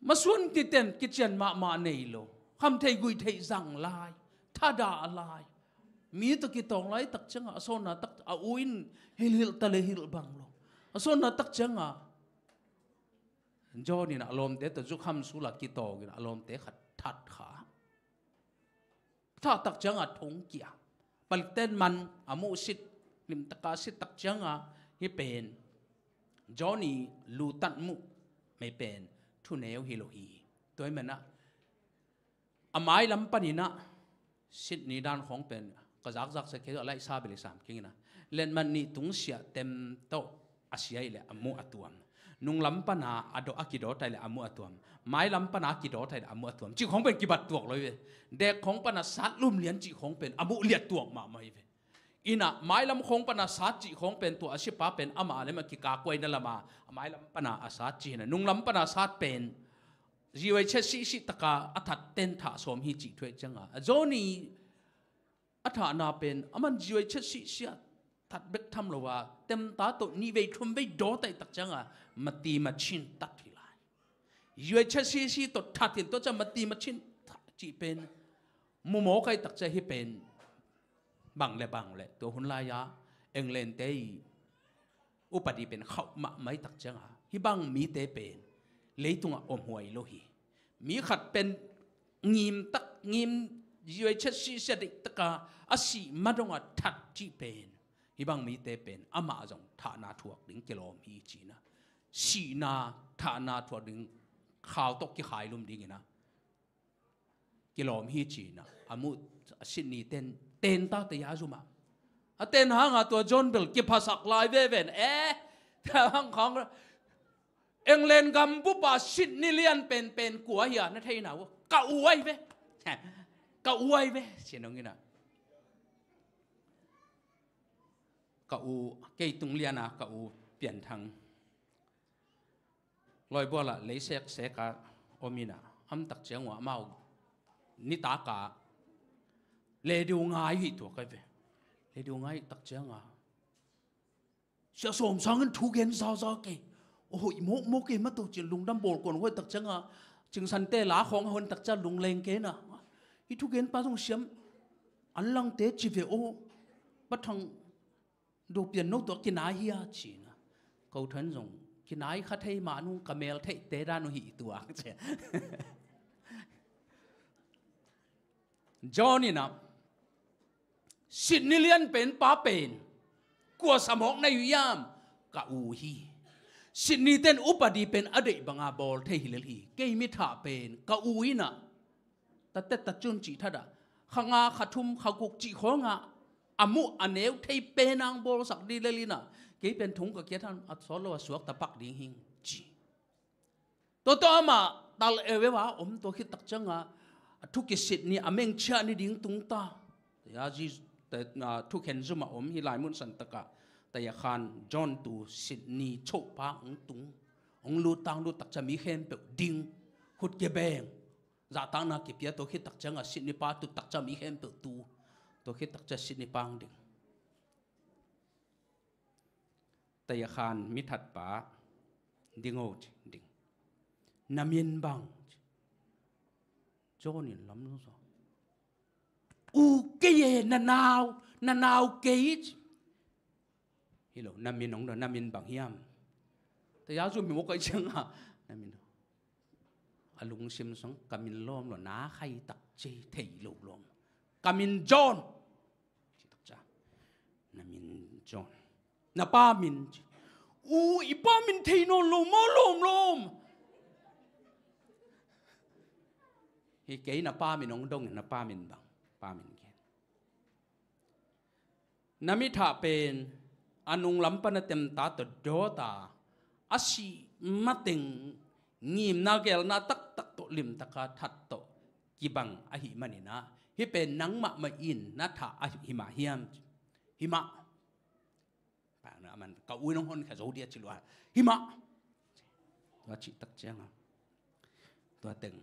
ma sun ti ten ki chen ma nei lo kham thei gui thei zang lai tha da lai mi ta ki tong lai tak changa so na tak a uin hil ta le hil bang lo so na tak changaจอนี่นะอารมณ์เตะแต่จุกคำสุลักกิโตกินอารมณ์เตะขัดทัดขาถ้าตักจังอ่ะทงเกียปลิเต้นมันอามุสิตลิมตะกาสิตักจังอ่ะฮิเป็นจอนี่ลูตัดมุไม่เป็นทุเนวฮิโลฮีตัวมันนะอามายลำปนินะ สิทธิ์นี้ด้านของเป็นก็จักจักสักแค่อะไรซาเบลิสามกิงนะเล่นมันนี่ตุงเสียเต็มโตอาศัยเลยอมุอตัวมนุ่งลำปนาอดอกิโดไตเลยอมุอตัวมไม้ลำปนากิโดไตเลยอมุอตัวมจีของเป็นกิบัดตัวเลยเด็กของปนาสัตลุ่มเลี้ยนจีของเป็นอมุเลียดตัวมาไม่เว้อินะไม้ลำของปนาสัตจีของเป็นตัวอาชีพเป็นอามาเลยมันกิกากวยนั่นละมาไม้ลำปนาอาสัตจีนะนุ่งลำปนาสัตเป็นจีไว้เช็ดสิตะกาอัฐเต็นถาสมฮิจิถวยจังอ่ะโจนี่อัฐานาเป็นมันจีไว้เช็ดสิทัดเบกทำเลยว่าเต็มตาตัวนี่เวทุมไปโดดไตตักจังอ่ะมาตีมาชินตัดทีไรจีไว้เช็ดสิตัวทัดเห็นตัวจะมาตีมาชินจีเป็นมุโมใครตักจะให้เป็นบังเลยตัวหุ่นลายะเอ็งเลนเตยอุปดีเป็นเขามาไม่ตักจังอ่ะฮิบังมีเตเป็นเลยตัวอมหวยโลหิมีขัดเป็นงิมตักงิมยีไอเชสิเสดิตกาอาศัยมาดงอัดทัดจีเป็นฮิบังมีเตเป็นอามาจงฐานาถั่วดึงกิโลมีจีนะสีนาฐานาถั่วดึงข่าวตกกี่ขายลุมดิ้งนะกิโลมีจีนะอามุสินีเต้นตาเตียจุมาเต้นหางตัวจนเบลกิภาษาลายเวนแต่ห้องของเอ็งเล่นกำปุบาสินิเลียนเป็นกัวเหียนั่นเท่านั้นกะอวยเว้กะอวยเว้เช่นนั้นนะกะอูเกยตุงเลียนะกะอูเปลี่ยนทางลอยบัวละเลยเสกะอมินะอัมตักเจียงว่าเมานิตากะเลดูง่ายหิตัวกันเว้เลดูง่ายตักเจียงอ่ะเสียสมสังกันทุกเห็นซาเกยโอ้โหโมเกมาตัวจิลุงดำโบกคนว่าตักจังอ่ะจึงสันเตหลาของคนตักจังลุงเลงเกน่ะอีทุกเห็นป้าต้องเสียมอันลังเตจิเวโอบัดทางดูเปลี่ยนนกตัวกินายเฮียจีนะเขาทันส่งกินายขัดให้มานุ่งกเมลเทเตด้านุหิตัวเจ้จอนี่นะสินิเลียนเป็นป้าเป็นกัวสมองในยุยามกะอูฮีสินีเต้นอุปดีเป็นอดีตบังอาบอลเทหิเลฮีเกยมิถาเป็นกะอูอินะแต่ตัดจุนจีทัดะขงาขัดทุมขกุกจีของะอามุอันเนวเทเป็นนางบอลสักดีเลลีนะเกยเป็นถุงกับเกียรติอัศสโลสวกตะปักดิ่งหิงจีตัวมาตาเอเววะตัวคิดตักจังะทุกกิจนี่อเมงเชื่อนี่ดิ่งตุงตายาจีแต่ทุกเห็นจุมาฮิลายมุนสันตะกะแต่ยาคานจอนตูสิดนีโชปาตุงลูตังลูตักจะมีเข้มเปิดดิ่งขุดเก็บแบงจะตั้งนักเก็บยาตัวคิดตักจังสิดนีปาตุตักจะมีเข้มเปิดตัวคิดตักจะสิดนีปังดิ่งแต่ยาคานมิถัดปาดิ่งโอดิ่งน้ำเย็นบังจอนี่ล้ำรู้สอูเกยนานาวเกยฮิโลน้ำมินองเดน้ำมินบางเฮียมแต่ยาจุมีมุกไอเชิงอ่ะน้ำมินอลุงซิมสังกามินล้อมหล่อน้าใครตักเจเทยโลล้อมกามินจอนตักจ้าน้ำมินจอนน้าป้ามินอูอีป้ามินเทยโนลมล้มเฮ้ยเกยน้าป้ามินองดงน้าป้ามินบางป้ามินเกน้ามิถาเป็นอนุงลำปนเต็มตาตัวโดตาอาศัยมาติงงีมนาเกลนาตักตัวลิมตะกาทัดโตกิบังอหิมันินะฮิเป็นนังมะมาอินนาถาอหิมาเฮียมหิมะป่านะมันก็อุ้ยน้องคนแค่โจเดียจิลวะหิมะตัวจิตตักเจ้งตัวตึง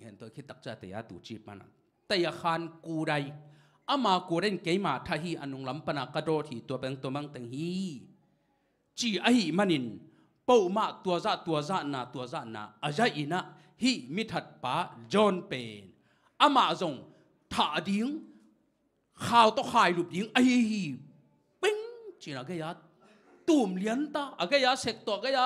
เห็นตัวคิดตักเจ้าแต่ยาตูจีบมันแต่ยาคานกูได้อามากูเล่นเกมาทาฮีอนุงลำปนากระโดดที่ตัวเป็นตัวมังตังฮีจีอหิมันินปูมาตัวจะนาอาจจะอินะฮีมิถัดป้าจอนเป็นอามาจงถาดิ้งข่าวต้องขายรูปดิ้งไอ้ฮีปิ้งจีน่ะก็ยาตุ่มเลี้ยนตาก็ยาเสกตัวก็ยา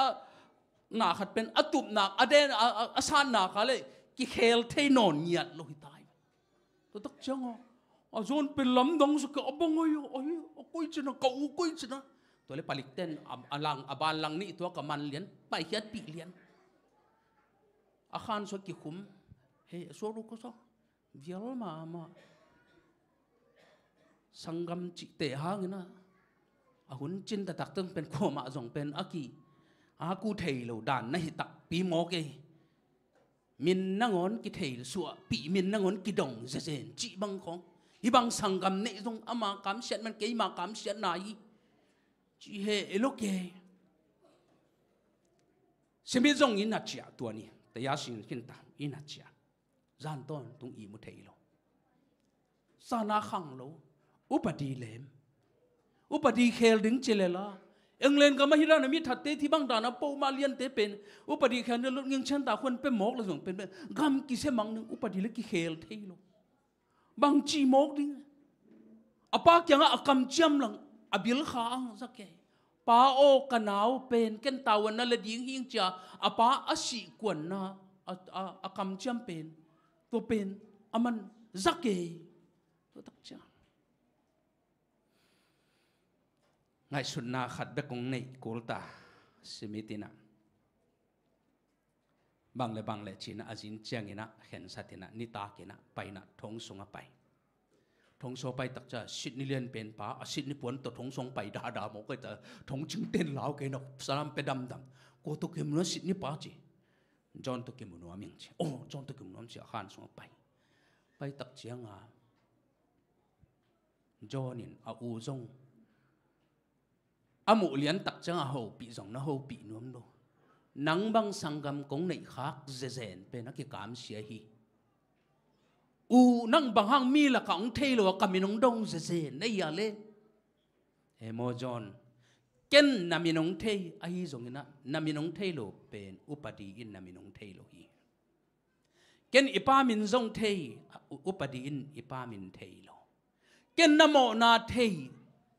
หนาขัดเป็นอตุ่มหนักอเดนอสานหนักอะไรกิเคลเทนอนเงียดโลหิตายตัวตักจังอ่ะจนเป็นลำดังสักอบงไอ้กุยชนะกูกุยชนะตัวเล็กผลิตเต้นบานลังนี่ตัวกับมันเลี้ยนไปเฮียปีเลี้ยนอาคารสกิคุมเฮ้ยสวรุก็ซ้อเวียลมา sanggam chỉ tệ hang na hun chin ta tak tung pen kho ma zong pen aki aku thei lo dan na hi tak pi mo ke min na ngon ki thei suwa pi min na ngon ki dong ze zen chi bang khong hi bang sanggam ne zong ama kam siat man ke ma kam siat na hi chi he lo ke simi zong in na chia tua ni te ya sin kin ta in na chia zan ton tung i mu thei lo sana khang lo upadi lem upadi khel ding chelela England ka mahira na mi thatte thi bang dana po ma lian te pen upadi khan lo nging chen ta khon pe mok la jong pen gam ki se mang upadi le ki khel thei lo bang chi mok ding apa kyang akam cham lang abil kha ang zake pa o kanau pen ken tawan na le ding hing cha apa asi kwan na akam cham pen to pen aman zake to tak cha ngay xuân na khát bé công này cố ta simitina bang lệ chỉ na azin chiang ina khen sát ina nita kina pai na thong songa pai thong so pai tak cha Sydney pen pa Sydney puan to thong song pai da mo kai ta thong ching ten lao ke no salam pe dam ko to kim no Sydney pa chi John to kim no aming chi John to kim no chi khan songa pai tak chiang a John in a u zong amu lian tak chang a ho pi zong na ho pi nuam lo nang bang sangam kong nei khak zezen pe na ki kam sia hi u nang bang hang mi la kaung thei lo kaminong dong zezen nei ya le emo John ken naminong thei a hi zong ina naminong thei lo pen upadi in naminong thei lo hi ken ipa min zong thei upadi in ipa min thei lo ken namo na thei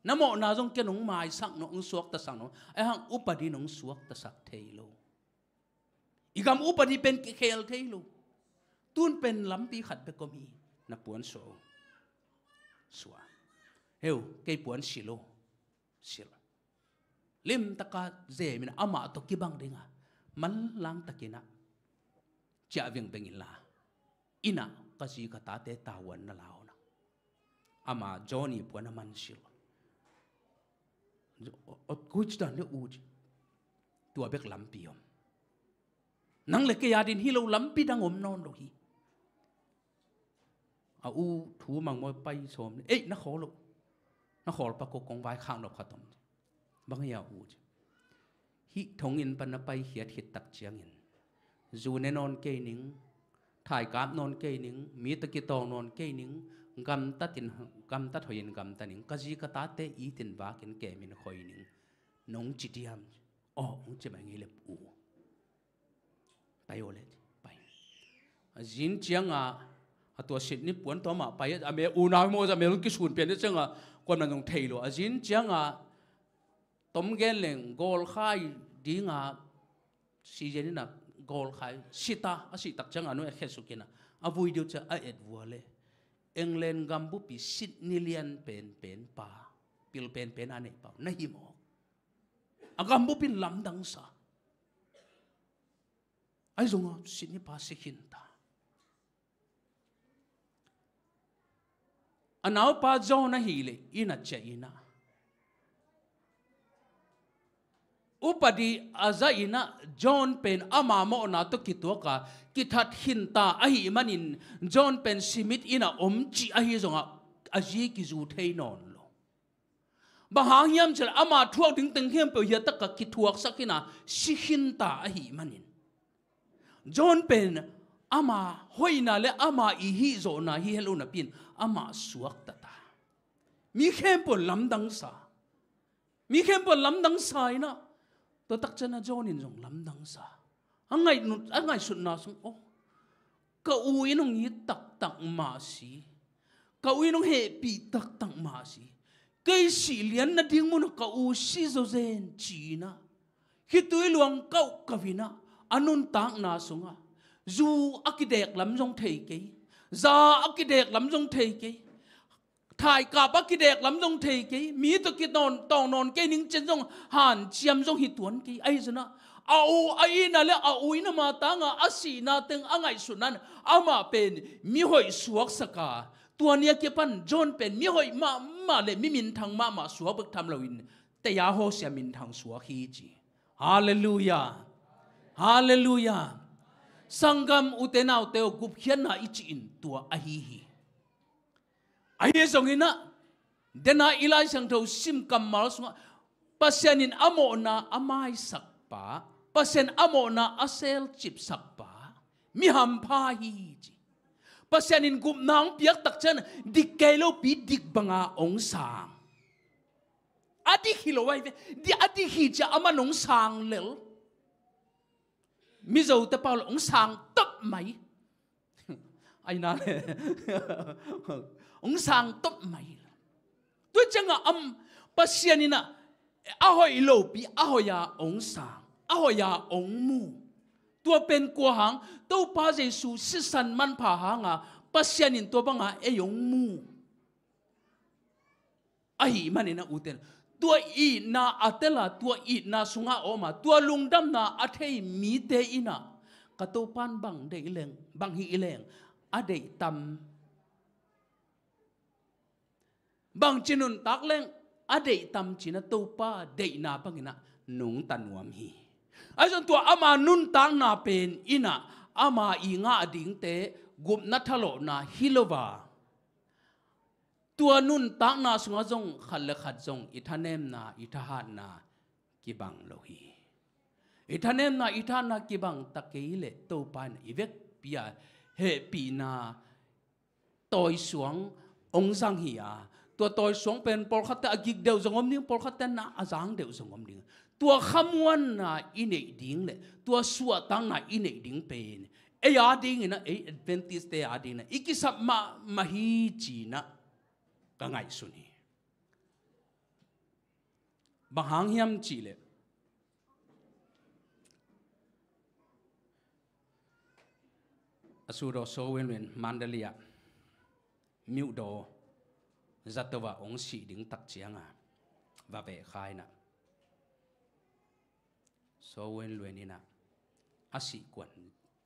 namo na zong ken nong mai sak nong suak ta sang no ai hang upadi nong suak ta sak thei lo igam upadi pen ki khel thei lo tun pen lampi khat pe komi na puan so suwa heu ke puan silo lim taka ze min ama to ki bang dinga man lang takina cha veng bengila ina kasi kata te tawan na lao na ama Johnny puan man silo kuch dan le uj tua bek lampi om nang le ke yadin hilo lampi dang om non lo hi a u thu mang moi pai som na kholo na khol pa ko kong vai khang no khatom bang ya uj hi thong in pan na pai hiat hit tak chiang in zu ne non ke ning thai kap non ke ning mi ta ki tong non ke ning gam ta thoyin gam ta ning kaji ka ta te i tin ba kin ke min khoi ning nong chitiam ong che mai le u pai ole pai jin chiang a to sit ni puan to ma pai a me u na mo za me ki sun pen chang a kon na nong thei lo a jin chiang a tom gen leng gol khai dinga si jen na gol khai sita a si tak chang anu e khesukina a vui dio cha a et vuale England gambu pi Sydney lian pen pa pil pen ane pa nahi mo agambu pin lam dang sa ai zonga Sydney pa sikhin ta anau pa zona hile ina cha ina upadi aza ina John pen ama mo na to kitwa kithat hinta ahi manin John pen simit ina omchi ahi zonga aji ki zu thei non lo bahangyam chal ama thuak ding teng hem pe ya tak ki thuak sakina si hinta ahi manin John pen ama hoina le ama I hi zo na hi helo na pin ama suak tata mi khem po lamdang sa ina to tak chana John in jong lam dang sa angai sun na sung ka u inong yi tak ma si ka u inong he pi tak ma si kai si lian na ding mo ka u si zo zen chi na hitui luang kau kavina anun tak na sunga zu akidek lam jong thei ke za akidek lam jong thei ke thai ka ba ki dek lam jong thei ke mi to ki tong non ke ning chen jong han chiam jong hi tuan ki ai zana au ai na le au ina ma ta nga asi na teng angai sunan ama pen mi hoi suak saka ตัวเนี้ยเกี่ยปันจนเป็นมีหอยมาเลยมีมินทางมาสัวบึกทำเราอินแต่ยาโฮเสียมินทางสัวฮีจีฮาเลลูยาฮาเลลูยาสังกัมอุเตนาวเตอกุบเขียนนาอิจินตัวอหิฮีไอ้เรื่องนี้นะเดน่าอิไลสังเทวซิมกัมมาลสุงปัสยานินอโมนาอามายสักปะปัสยานอโมนาอาเซลจิบสักปะมีหัมพาฮีจีปัสยานินกุมนางเปียกตักเชนดิเกโลปีดิกบังอาองสางอดีฮิโลไว้ดิอดีฮิจะอามันองสางเลลมิโซเตปาลองสางตับไหมไอ้นั่นองสางตับไหมตัวจังอ่ะปัสยานินะอาหอยโลปีอาหอยาองสางอาหอยาองมูตัวเป็นกัวหางตัวป้าเจสูสิสันมันผ่าหางอ่ะปัสยานินตัวบังอ่ะเอยองมูไอ้มันนี่นะอุเทนตัวอีนาอัตลาตัวอีนาสุงาออกมาตัวลุงดำนาอัตเฮมีเตอินะกระตัวปันบังเดอิเลงบังฮีอิเลงอะเดตำบังจินุนตักเลงอะเดตำจินะตัวป้าเดนาบังอินะนุงตันวมฮีไอ้ส่วนตัวอามานุนตังนาเป็นอินะอามาอีงาดิ่งเตกุมนัทโลนาฮิโลวาตัวนุนตักนาสุงจงขัดเลขัดจงอิทานเนมนาอิทหานนากิบังโลฮีอิทานเนมนาอิทานนากิบังตะเกยเลตัวปานอีเวกปียเฮปีนาตอยสวงองสังฮียตัวตอยสวงเป็นปอลคัตเตอกิกเดียวจงอมนิ่งปอลคัตเตนาอาจังเดียวจงอมนิ่งตัวขมวนนาอินเอดิ้งเลตัวสวดตังนาอินเอดิ้งเป็นเอียดิ้งนะเอเอเวนติสเตยดิ้งนะอีกิสับมาฮีจีนะก็ไงสุนีบางหางยำจีเลอสุโรโซเวนเวนมันเดลียมิวโดจัตวะองสีดิ้งตักเจียงอ่ะว่าเบะขายนะโซเวนเวนนี่นะอาศิกวน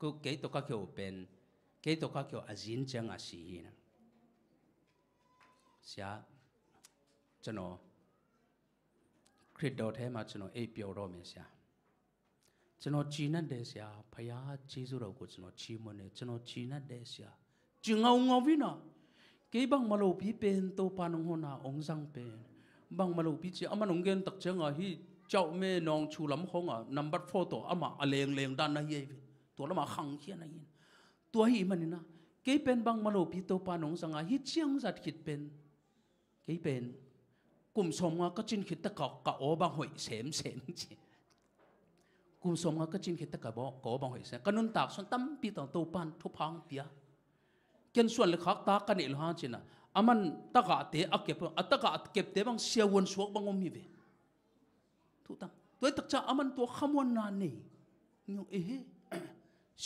ก็เกยตัวก็เกี่ยวเป็นเกยตัวก็เกี่ยวอาจินเจียงอาศินะเสียจโนคริสโดเทมาจโนเอเปียวโรเมเสียจโนจีนัดเดเสียพยาจีสุเรากุจโนชีมันเนจโนจีนัดเดเสียจึงเอาวินะเกยบังมาโลปีเป็นตัวปานงหนาองจังเป็นบังมาโลปีเจ้าอามันองเกนตักเจงอ่ะฮีเจ้าแม่นองชูลำของอ่ะนัมบัตโฟโต้อามาเลงด้านนั้นยี่ตัวละมาขังเขียนนั่นตัวฮีมันนี่นะเกยเป็นบังมาโลปีตัวปานงจังอ่ะฮีเจียงจัดคิดเป็นเกยเป็นกลุ่มสมก็จินคิดตะกะโอบางหอยเสมจีกลุ่มสมก็จินคิดตะกะโอบางหอยเสมกันนุนตากส่วนตั้มปีต่อตัวปานทุพังเปียเกินส่วนเล็กขักตากันอีหลังจีน่ะอามันตะกะเตะเก็บตะกะเก็บเตะบางเสียวนสวกบางอมีเวทุกตั้งตัวตักจ้าอามันตัวขมวนนานี่ยง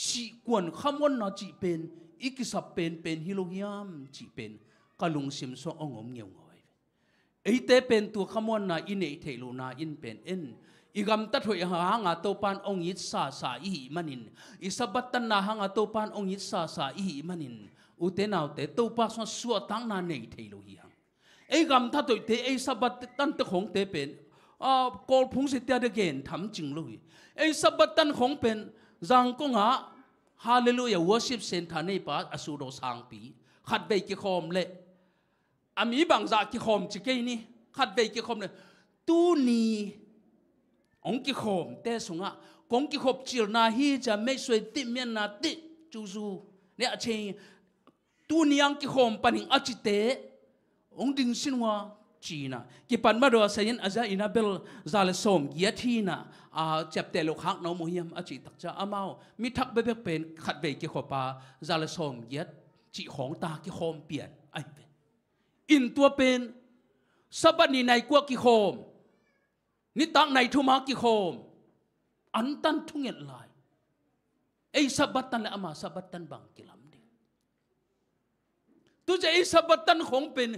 สีกวนขมวนนาจีเป็นอีกสับเป็นฮิโลฮิยามจีเป็นกะลุงซิมโซองอมเงียวไอเตเป็นตัวขมวนนาอินเอเทโลนาอินเป็นอีกำตัดหอยหางาตัวปานองยิสซาอีมันินอีสบัตตันนาหางาตัวปานองยิสซาอีมันินอุเทนาวเตตัวปานสวดตั้งนาเนเทโลฮิยังไอกำตัดหอยเตไอสบัตตันตะของเตเป็นกอลพุงสิเตียเดเกนทำจริงเลยไอสบัตตันของเป็นจังกงะฮาเลลูยาวอชิปเซนทานีปาอสุโรสังปีขัดเบกิคอมเลอามีบางจากกิคอมจิเกนี่ขัดเบกิคอมเลยตูนีองกิคอมเตสุงะกงกิคอมจิลนาฮีจะไม่สวยติเมียนนาติจูซูเนี่ยเชงตูนีองกิคอมปันิงอาจิเตองดิงสินวาจีน่ะกิปันมาดูสัยนอาจารย์อินาเบลซาเลสอมเกียทีน่ะจับเตลูกฮักน้องโมฮิมอาจิตักจะอามามีทักเบเบเป็นขัดเบกิคอปาซาเลสอมเกียจีของตากิคอมเปลี่ยนไออินตัวเป็นสับนีในกวกิโคมนิตังในทุมากิโคมอันตันทุ่งเงินลายไอสับตันและอามาสับตันบังกิลำดิตัวจะไอสับตันของเป็น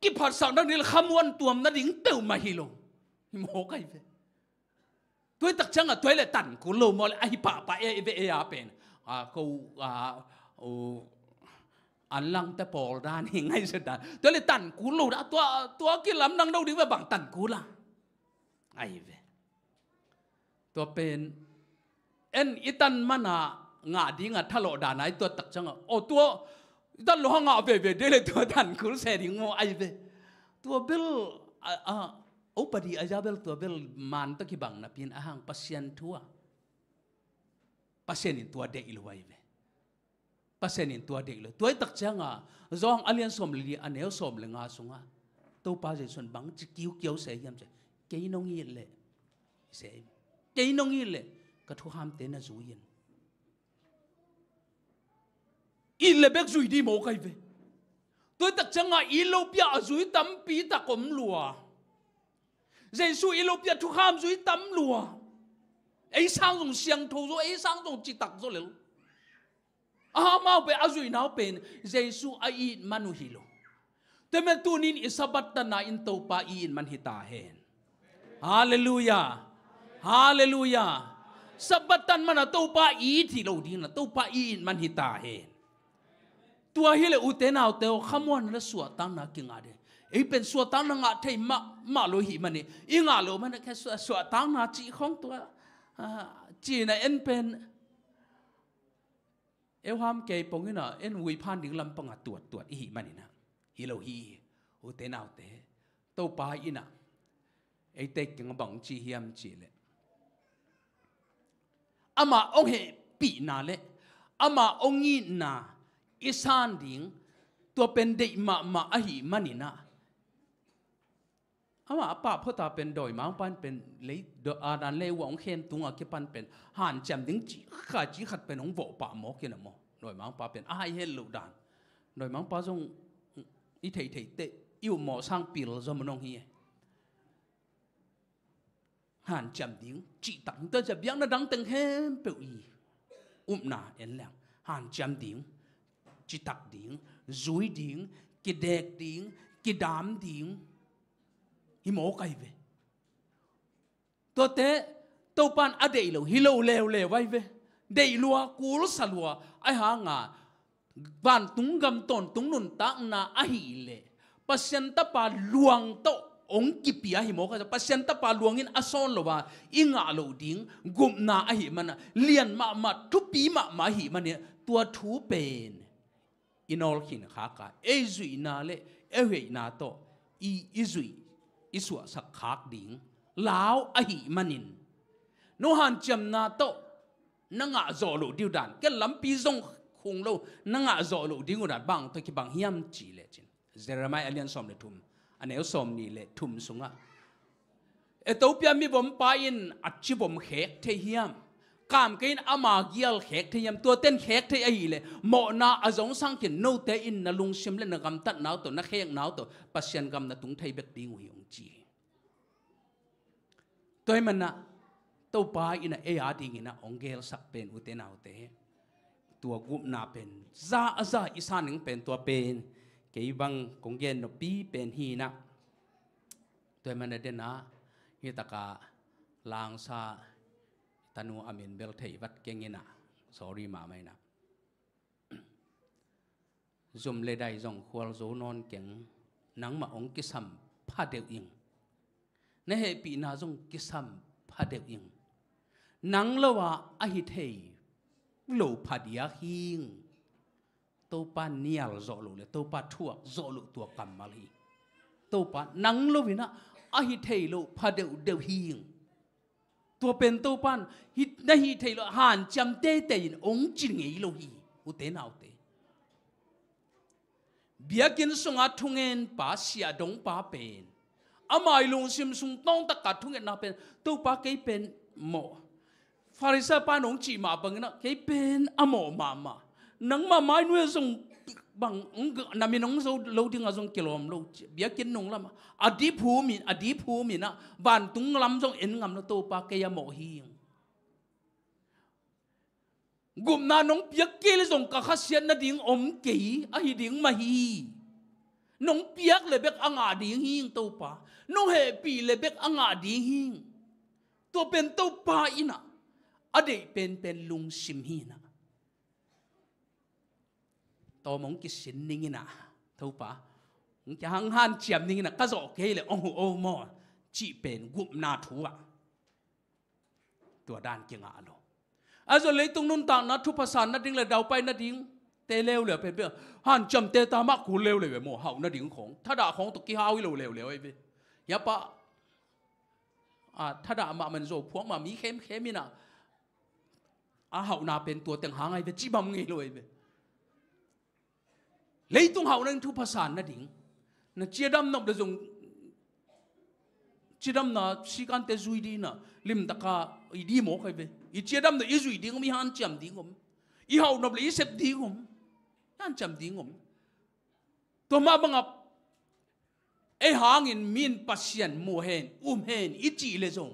กิพัดสังดังนี้ขมวนตัวมันดิ่งเต่ามาฮิโลหิมโหกไอเวตัวตักจังอ่ะตัวเลยตันกูโลมอลไอปะเอเวเออาเป็นกู อันลังแต่ปอลด้านยังไงสุดาตัวเลยตันกูรู้นะตัวกินลำนังเราดีว่าบังตันกูละไอ้เวตัวเป็นเอ็นอิตันมันงาดีงาทะเลาะด่านไหนตัวตักจังโอ้ตัวตันหลวงงาเวเดี๋ยวเลยตัวตันกูเสียดิ่งโง่ไอ้เวตัวเบลโอ้ปดีอาจารย์เบลตัวเบลมันตะกี้บังนะพินอาหางปัสยันทัวปัสยันอินตัวเด็กอีลไว้เวปัสยันอินตัวเด็กเลยตัวตักจังจองอเลียนสมลีอันเนลสมเลงาสุงตัวป้าจะส่วนบังจะกิ้วเกี่ยวเสียยามจะเกี่ยนงยีเลยเสียเกี่ยนงยีเลยก็ทุกห้ามเต้นนะจุยนอีเลเบกจุยดีโมกันเวตัวตักจังอีโลเปียจุยตั้มปีตะกมลัวเจสุอีโลเปียทุกห้ามจุยตั้มลัวไอ้สร้างตรงเสียงทูโซไอ้สร้างตรงจิตตักโซเลยมาไปอาจุยน่าเป็นเจสุไอ้มนุฮิโลแต่เมื่อตัวนี้อิสบัตตนาอินโตปาอีนมันฮิตาเฮนฮาเลลูยาฮาเลลูยาสบัตตันมันโตปาอีที่เราดีนะโตปาอีนมันฮิตาเฮนตัวฮิเลอุเตนาอุเตโอขมวนนั่นสวดตั้งนักกิงาเดไอ้เป็นสวดตั้งนักไทยมาโลหิมันนี่อิงาโลมันแค่สวดตั้งนักจีของตัวจีน่ะเอ็นเป็นเอวามเกยปงนี่น่ะเอ็นวิพานดิ่งลำปังตรวจอีมันนี่นะฮิโลฮีอุเตนาอุเตโตปาอีน่ะไอ้เต็กกิงบังจีเฮียมจีเลยอามาองเฮปีนาเลยอามาองยีนาอิสานดิ่งตัวเป็นเด็กมาอหิมันนี่นะอามาป้าพ่อตาเป็นดอยมังปันเป็นเลยดอาดันเลวองเข็นตุงอาคิปันเป็นหันจำดิ่งจีขัดเป็นองโวป่าหมอกินหมอดอยมังป้าเป็นอาเฮลลูดานดอยมังป้าจงอีเทเตอยู่หมอสร้างปีลจมันองเฮียหันจำดิ่งจีตังเตจะเบียงน่ะดังตึงเฮมเปียวอีนาเอ็นแล้วหันจำดิ่งจิตักดิ่งจุยดิ่งกิเด็กดิ่งกิดามดิ่งฮิโมไกเวตัวเตตัวปันอเดย์โลฮิโลเลวไว้เวเดย์ลัวกูรสลัวไอหางาบ้านตุงกำต้นตุงนุนตักนาอหิเลปัสยันตปาลวงโตองกิปีอาหิโมก็จะปัสยันตปาลวงอินอสอนโลว่าอิงาโลดิ่งกุมนาอหิมันเลียนมาทุปีมาหิมันเนี่ยตัวทูเป็นอินอลขินขากาเอจุยนาเลเอเวนาโตอีจุยอิสวะสักขากดิ่งลาวอหิมันินโนหันจำนาโตนังอาโจโลดิวดันแกลำปีซงคงโลนังอาโจโลดิวดันบางตัวที่บางเฮียมจีเลจินเซราไมอเลียนสอมเลทุมอันนี้สอมนี่เลทุมสุงะตัวเปียมีบ่มปายินอัดชิบ่มเขกเทียมกามกินอามาเกียลเขกเทียมตัวเต้นเขกเทียอีเลหมอนาอาจงสังกินโนเตอินนลุงชิมเลนกำตัดนาวตัวนักเขกนาวตัวปัสยันกำนัตุงไทยเบกดิ้งหุยองจีตัวมันนะตัวป้าอินะเอียดิ้งอินะองเกลสักเป็นอุเตนาวเตตัวกุมนาเป็นซาอิสานิงเป็นตัวเป็นเกี่ยบังกงเกนนปีเป็นฮีนะตัวมันเดนะฮิตากาลางซาตานูอามินเบลเทวัดเก่งนะ sorry มาไม่นะจุ่มเลยได้จงควอลโซนอนเก่งนังมาองกิสัมพาเดียวอิงในเหตุปีนาจงกิสัมพาเดียวอิงนังละว่าอหิเทยโลพาดียหิงตัวปานเนียลโซลุเลยตัวปาทั่วโซลุตัวกำมาลีตัวปานังละวินะอหิเทยโลพาเดียวหิงตัวเป็นตัวปันฮิตได้ฮิตเทลหันจำเตยินองจิงเอโลฮีอุเตนเอาเตเบียกินสุงอาทุงเงินป้าเสียดงป้าเป็นอามาลงซิมสุงต้องตะกัดทุงเงินนาเป็นตัวป้าเกยเป็นหมอฟาริสาป้าหนงจีมาบังนะเกยเป็นอโมมานังมาไม้นุ่ยส่งบางนามินงโซโลดิ้งอาส่งกิโลมโลเบียกินนงละมาอดีภูมินะบ้านตุงลำส่งเอ็นงำนะโตปาเกยโมฮีงกุมนานงเบียกิเลส่งกะขัสเซียนนะดิ้งอมกีอหิดิ้งมาฮีนงเบียกเลยเบกอ่างาดิ้งหิงโตปานงเฮปีเลยเบกอ่างาดิ้งหิงตัวเป็นโตปาอินะอดีเป็นลุงซิมฮีนะ ตัวมงกิสินนิ่งนะทุกปะมึงจะหังหันเจียมนิ่งนะก็จะโอเคเลยโอ้โหมอจีเป็นกุมนาทัวตัวด้านเกี่ยงอาโลอาจจะเลยตรงนู้นต่างนัดทุกภาษานัดดิ้งเลยเดาไปนัดดิ้งเตะเร็วเลยเป็นเพื่อหันจำเตะตามากกูเร็วเลยโมเฮานัดดิ้งของถ้าด่าของตุกี้ฮาวิเร็วเร็วไอ้เว้ยอย่าปะถ้าด่ามามันโจพวกมามีเข้มมีน่ะเฮานาเป็นตัวแต่งหางไอ้เว้ยจีบมึงไงเลยเว้ยเลยตรงเฮานั่นทุกภาษานัดดิ้งน่ะเจียดำนบเดือดจงจีดำน่ะสิการเตะจุยดีน่ะลิมตะกาอีดีหมอใครเว้ยอีเจียดำน่ะอีจุยดีก็มีหันจำดีงมอีเฮานบเลยอีเสพดีงมหันจำดีงมตัวมาบังอับไอหางอินมีนปัสยันมัวเห็นเห็นอีจีเลยจง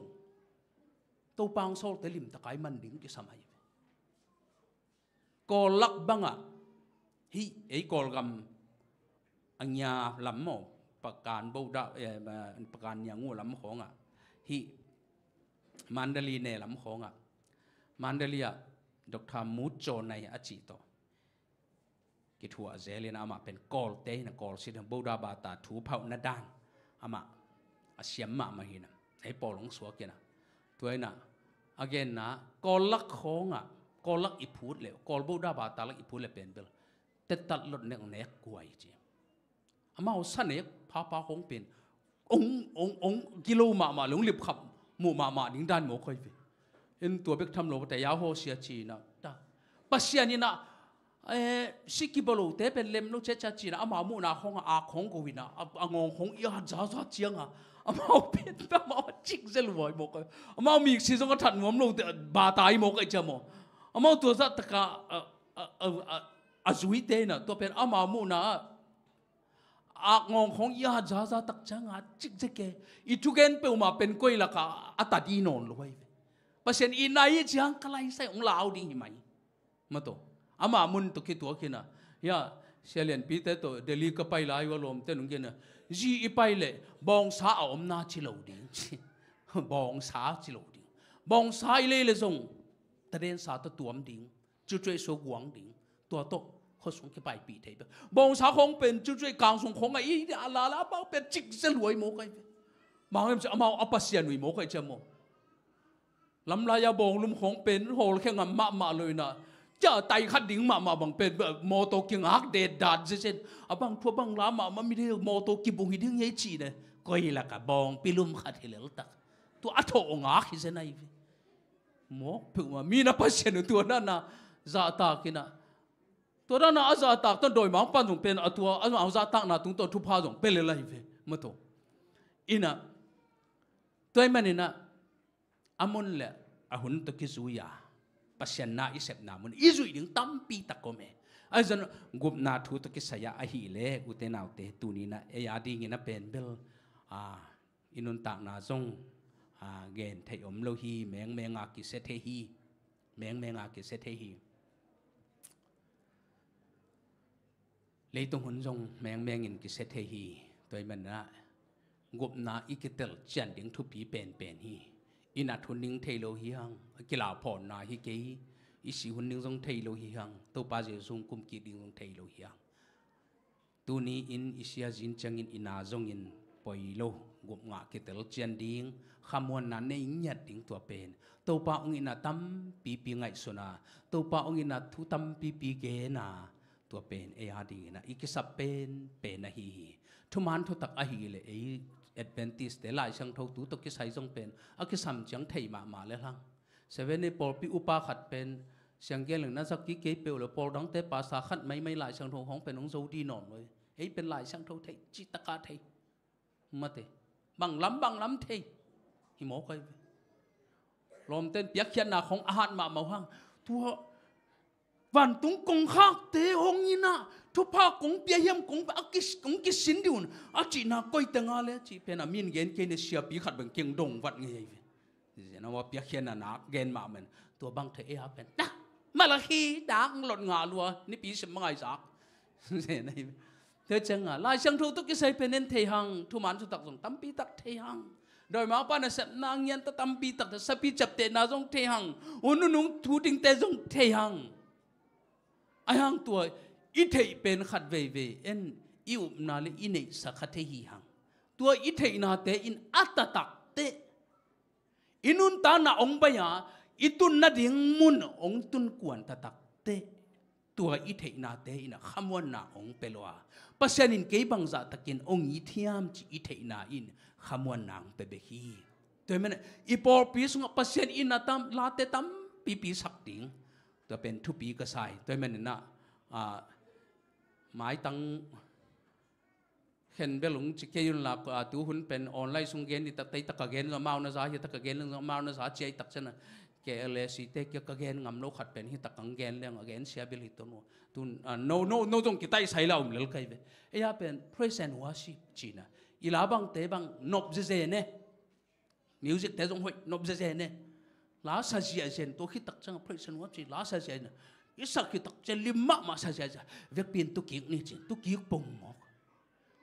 ตัวปังโซลเตลิมตะกายมันดิ้งกี่สมัยกอลักบังอ่ะฮีไอกอลกำอัญญาลำหมอประการบูดาประการอย่างงูลำของอ่ะฮีมันเดลีเนลำของอ่ะมันเดลีอ่ะดอกทามูโจในอาจิโตกิทัวเซเลนอามาเป็นกอลเตนะกอลสิทบูดาบาตาถูเผานาดังอามาอาเสียมมาหินะไอปอลงสวกนะตัวน่ะagain นะกอลลักของอ่ะกอลลักอิพูดเลยกอลบูดาบาตาลักอิพูดเลยเป็นเบลแต่ตัดลดเนกเนกกวยจีอามาสันเนกพาของเป็นองกิโลมาหลงลิบขับหมู่มาดิ้งด้านหมอคอยไปเห็นตัวเบกทำโลแต่ยาโฮเสียจีนะปัสยานี่นะสิกิบลูเตเป็นเล็มลูกเชจจีนะอามาหมู่นาของของกูวินะงงของยาจ้าเจียงอามาเป็นอามาจิกเซลวอยหมกอามามีสิ่งที่ทันหัวมันแต่บาตายหมกไอเจ้าหมออามาตัวสัตว์กะอาจุยเตนะตัวเป็นอามาหมู่นางงของยาจ้าตักจังจิกเจเกอีทุกเกนเปลมาเป็นก้อยละกะอัตดีนนลอยเพราะฉะนั้นอีนายจังกลายใส่องลาวดีไหมมาตัวอามามุนตุกิตัวกินะยาเชลียนปีเตตัวเดลีก็ไปลายวอลมเตนุกินะจีอีไปเลยบองสาอมนาจิโลดิบองสาจิโลดิบองสาอีเลยเลยส่งตะเดนสาตัวมดิ่งจุดใจสวงดิ่งตัวโตเขาส่งไปปีเทปบองสาของเป็นจุดใจกลางส่งของไอ้เดอาลาลาบ้าเป็นจิกเสลวยโมกไอ้บางเรื่องจะเอามาอัปเสียหนุ่ยโมกไอ้เจ้าโมลำลายบองลุมของเป็นโหแค่งานมาเลยนะจะไต่ขัดดิ่งมาบางเป็นโมโตกิงฮักเดดดัดเช่นบางทั่วบางล้ามาไม่ได้โมโตกิบุงหิดิ้งยัยจีเนี่ยก็อีละกับบองปิลุมขัดเฮลตักตัวอัฐองฮักที่เช่นไอ้โมผิวมามีนับเสียนตัวนั้นนะซาตากินะตัวนั้นนะอาซาตาต้นโดยมังปันตรงเป็นตัวอาซาตานะตรงตัวทุพาตรงเป็นอะไรมาตัวอินะตัวมันนี่นะอามุนเละอาหุนตะกิซุยาปัสยันนาอิเสพนามุนอิจุยดึงตั้มปีตะโกเมไอ้จนกุบนาทูตะกิสยาอหิเลอุเตนาวเตตูนีนะเอียดีงินะเป็นเบลอินุนตากนาจงเกณฑ์เทอมโลฮีแมงอากิเซเทฮีแมงอากิเซเทฮีเลยตรงหุ่นจงแมงอินกิเซเทฮีตัวมันนะกุบนาอิกิเตลจันดึงทุปีเป็นฮีอินัดหุ่นนิ่งเทโลหิฮังกีฬาผ่อนนาฮิเกย์อิสิหุ่นนิ่งทรงเทโลหิฮังตัวป้าเจทรงกุมกีดิ่งทรงเทโลหิฮังตัวนี้อินอิสยาจินจังอินนาจงอินปอยโลกุมงากิเตลเจียนดิ่งขมวนนั้นในอินยัดดิ่งตัวเป็นตัวป้าองอินาตั้มปีไงสุนาตัวป้าองอินาทุตั้มปีเกนาตัวเป็นเออาดีนะอิกิสับเป็นนะฮีทุมันทุตักอหิเลเอเอดเวนติสเดลายช่างทตุตกิไซจงเป็นอากิสัมจังเทมาเลยลังเซเว่นในปอลปีอุปาขัดเป็นเสียงเกลึงนั่นสักกี่เกเปลหรือปอลดังเตปาสาขัดไม่ลายช่างทของเป็นองโซดีนอนเลยเฮ้ยเป็นลายช่างทเทจิตกาเทมาเตบังล้ำเทหิโมกไปลมเต้นเปียกเขียนหน้าของอาหารมาห้างตัววันตุงกงข้าเตหงยินะทุพากงเปียยมกงอากิสินดิวนอาจีน่าก้อยตังอะไรจีเป็นอามินเกณฑ์เกณฑ์เสียปีขัดเป็นเก่งดงวัดไงเจนว่าเปียกเขียนหน้าเกณฑ์มาเหมือนตัวบางเทอาเป็นนะมาละฮีดังหล่นงาลัวนี่ปีสิบไงสักเจนเธอจังลายช่างทุกกิใส่เป็นเน้นเทหังทุมันสุดตักส่งตั้มปีตักเทหังโดยมาป้าเนี่ยเสพนางยันตั้มปีตักแต่สปีจับเตนาส่งเทหังอุนุงทูดิงเตส่งเทหังไอ้หังตัว อิเทเป็นขัดเวเอ็นอิวนาเลอินเนสักขัดเทหิหังตัวอิเทนาเตอินอัตตักเตอินุนตานาองไปยาอิตุนนาดิ่งมุนองตุนกวนตตักเตตัวอิเทนาเตอินะขมวนนาองเปลวาปัสยานินเก็บังจัตตะกินองอิเทียมจีอิเทนาอินขมวนนางเปเบฮีตัวมันอีปอปีสุงปัสยานอินนาตามลาเตตัมปีสักดิ่งตัวเป็นทุปีกษัยตัวมันน่ะหมายตั้งเห็นเบลงจิเกยุนหลักตัวหุ่นเป็นออนไลน์สุงเกนนี่ตักตักเกนเราเมานะสาเหตุตักเกนเราเมานะสาเจตักเช่นเกลสิเตกเกนงำโลขัดเป็นที่ตักเกนเรื่องเกนเสียเบลิตโนตุนโนจงกิตายใส่เราเหลือใครเว้ยเป็น praise and worship จีน่ะอีลาบังเตบังนบเจเน่มิวสิกเตจงหอยนบเจเน่ลาซาเจียเจนตัวคิดตักจัง praise and worship ลาซาเจียนอิสักคิดตักเจลิมะมาซาเจียเวกปีนตุกิกนี่จีตุกิกปงหมอก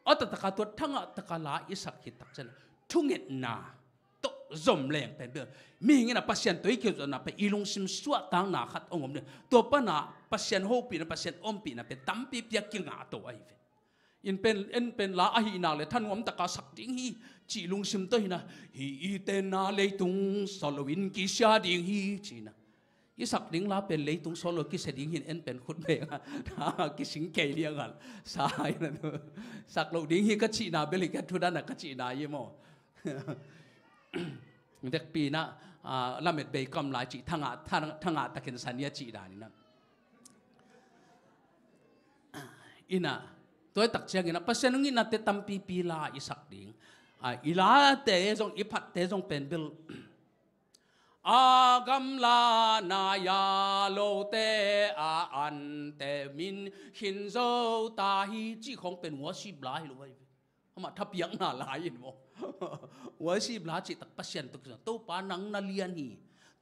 อัตตะกาตัวทั้งอัตตะกาลาอิสักคิดตักเจนทุ่งเงินนาตกจมแรงเป็นเบลมีเงี้ยนะปัสยันตัวอีกเกี่ยวกับไปอีลงซิมสวดต่างนาขัดองค์เนี่ยตัวปนาปัสยันโฮปีนะปัสยันอมปีนะเป็นตั้มปีเปียกิงาตัวไอ้เว้อินเป็นลาอหินาเลยท่านวมตะกาสักดิ้งฮีจีลงซิมตัวนะฮีเตนาเลยตุงสโลวินกิชาดิ้งฮีจีนะอีสักดิ้งลาเป็นเลยตุงสโลกิเสดิ้งฮีเป็นขุดเบงกิสิงเกลียงกันสายนั่นสักโลดิ้งฮีก็จีนาเบลิกทุดันก็จีนาเยโมเด็กปีน่ะลำเม็ดเบย์กำลายจีทั้งตะเกียนสัญญาจีดานี่นะอินะตัวตักเชียงอินะปัสยานุงินะเตตัมปีลาอิสักดิ่งอีลาเตจงอิพัดเตจงเป็นเบลอากำลานายาโลเตอันเตมินหินโซตาฮีจีของเป็นหัวชีบลายหรือว่ามาทับยังน่าลายอินโมหัวชีบลาจิตักปัสยันตุกตัวปานังนาเลียนฮี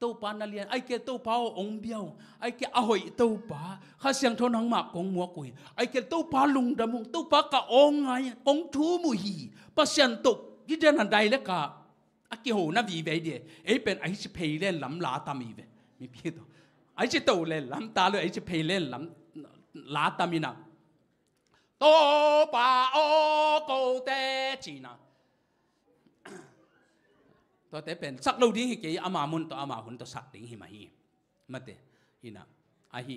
ตัวปานาเลียนไอเกตัวปาองเบียวไอเกอหอยตัวปาข้าเสียงทนังมากกงมัวกุยไอเกตัวปาลุงดำมุงตัวปากะองไงกงทูมุฮีปัสยันตุกยิ่งเดินหันใดเล็กกะอากิโหนาวีเวเดียไอเป็นไอจะเพลเล่นลำลาตามีเวมีพี่ตัวไอจะโตเล่นลำตาเลยไอจะเพลเล่นลำลาตามีนะโตปาโอโกเตจีนะตัวเตเป็นสักลูดิ้งฮิเกยอามามุนตัวอามาหุนตัวสักดิ้งฮิมาฮีมาเตฮินะอาฮี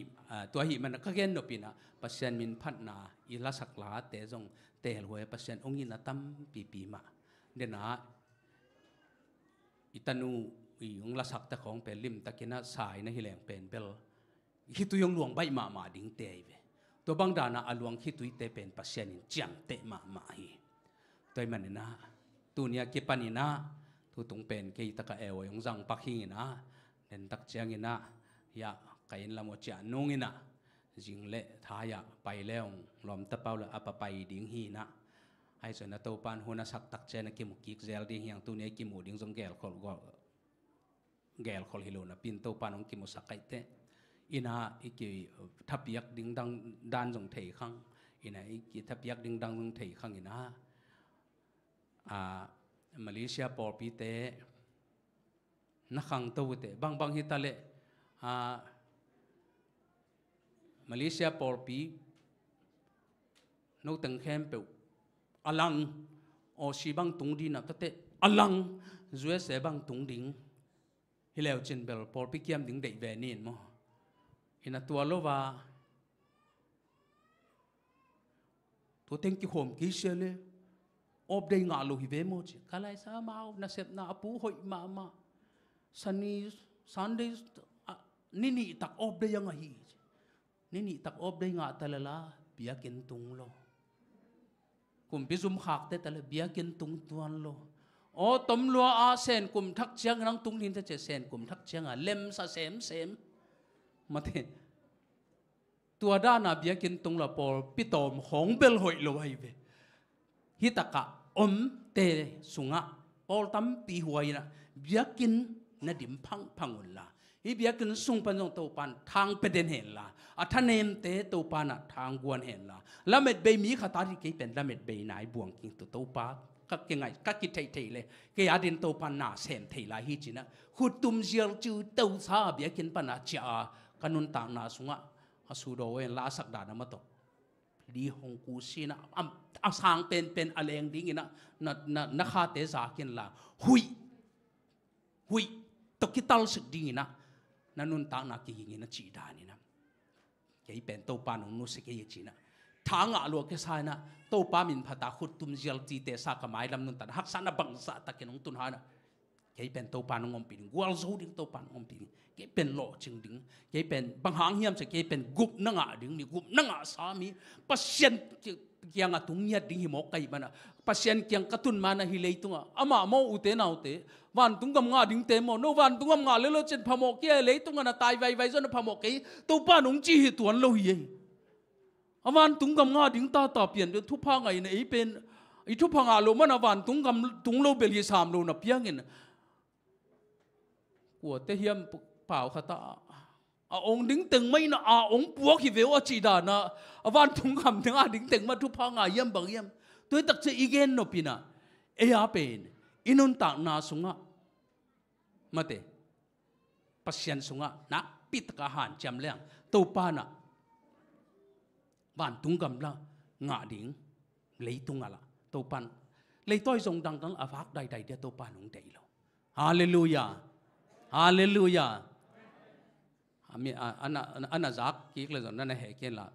ตัวฮีมันก็เกินนปินะปัสยันมินพัดนาอิลาสักลาเตจงเตลหวยปัสยันองยินะตั้มปีมาเดนะอิตานูองลาสักตะของเป็นลิมตะกินะสายนะฮิแหลงเป็นเบลฮิตุยงหลวงใบมาดิ้งเตยเวตัวบางดานะอลวงฮิตุยเตเป็นปัสยันจังเตมาฮีตัวมันนะตัวเนี้ยกิปันินะทุตงเป็นเกยตะกะเอวยงจังปักหินะเดินตักเจียงินะยาไก่ละโมเจานุงินะจิงเละท้ายะไปแล้วลมตะเปาละอัปไปดิ้งหีนะให้ส่วนนัตโตปานหัวนัสักตักเจนกิมุกิกเซลดิ้งยังตัวนี้กิมุดิ้งจงแกลคอลฮิโลนะปินโตปานองกิมุสักไก่เตอินะอีกทับยักดิ้งดังด้านจงเทขังอินะอีกทับยักดิ้งดังจงเทขังอินะมาเลเซียปอปีเตนักขังตัวเตบางฮิตาเลมาเลเซียปอปีนกตังเข้มเปวอลังโอชีบังตุงดินะตัวเตอลังจวยเสบังตุงดิงฮิเลวจินเบลปอปีเกียมดิงเด็กเวนินมั้งฮินาตัวโลวาตัวเต็งกิโฮมกิเชเลอบได้งาลูฮิเวโมจิกาไลซามาอุนาเซปนาอปูหอยมาสันนี่สันเดย์นี่ตักอบได้ยังไงนี่ตักอบได้งาตะละละเบียกินตุงโลกุมพิซุมขากเตตะละเบียกินตุงตัวนโลโอ้ตำลัวอาเซนกุมทักเชียงนังตุงนินจะเซนกุมทักเชียงเล็มซาเซมมาเถตัวด้านาเบียกินตุงละปอปิตอมของเบลหอยโลไอเวฮิตากะอมเตสุงะปอลตัมปีหวยนะเบียกินนาดิมพังอุลลาฮิเบียกินสุงปันจงโตปันทางเป็นเดนเห็นละอัธเนมเตโตปันทางกวนเห็นละละเม็ดใบมีขาตาที่เกเป็นละเม็ดใบนายบวงกินตัวโตปาก็ยังไงก็กิดเทเลยเกียดินโตปันนาเซมเทลาฮิจินะขุดตุมเจียลจูเต้าซาเบียกินปันนาจ้ากันุนต่างนาสุงะอสูโดเวนลาสักดานะมาตก ลีหงกูซีนะสางเป็นอะไรอย่างดิ้งนะข้าเตจากินละหุยตกิตัลสึกดิ้งนั่นนุนตางนักยิงนะจีดานี่นะแกเป็นตัวปานของนุสเกยจีนะทางอาลัวแกสายนะตัวปามินพัตาขุดตุมเจลจีเตสากมาไอลำนุนตันหักสานะบังสะตะเกนงตุนหานะแกเป็นตัวปานของอมปิงกัวลซูดิ้งตัวปานอมปิงแกเป็นโลจิงดิ้งแกเป็นบางหางเฮียมจะแกเป็นกุบนังอ่ะดิ้งนี่กุบนังอ่ะสามีปัสยันyang atungnya ding himok kai mana pasien yang katun mana hilei tunga ama mo ute na ute van tungam nga ding te mo no van tungam nga lelo chen phamok ke lei tunga na tai vai zon phamok ke to pa nong chi hi tuan lo hi awan tungam nga ding ta pian de thu pha ngai na ei pen i thu pha nga lo mana van tungam tung lo bel hi sam lo na piang in của te hiam pao khata ông đứng từng mấy nó ông buộc thì về ở chỉ đà na van thùng cầm tiếng đứng từng mà thu phang yếm bằng yếm tôi tập chơi igen nó pina ea pen inun tang na sunga mate pasien sunga na pit ka han cham leng to pa na van thùng cầm la ngã đỉnh lấy tung ala to pan lấy tôi dùng đằng đằng avak đại để to pa nung dei lo hallelujah hallelujah ami ana zak ki le zon na he ken la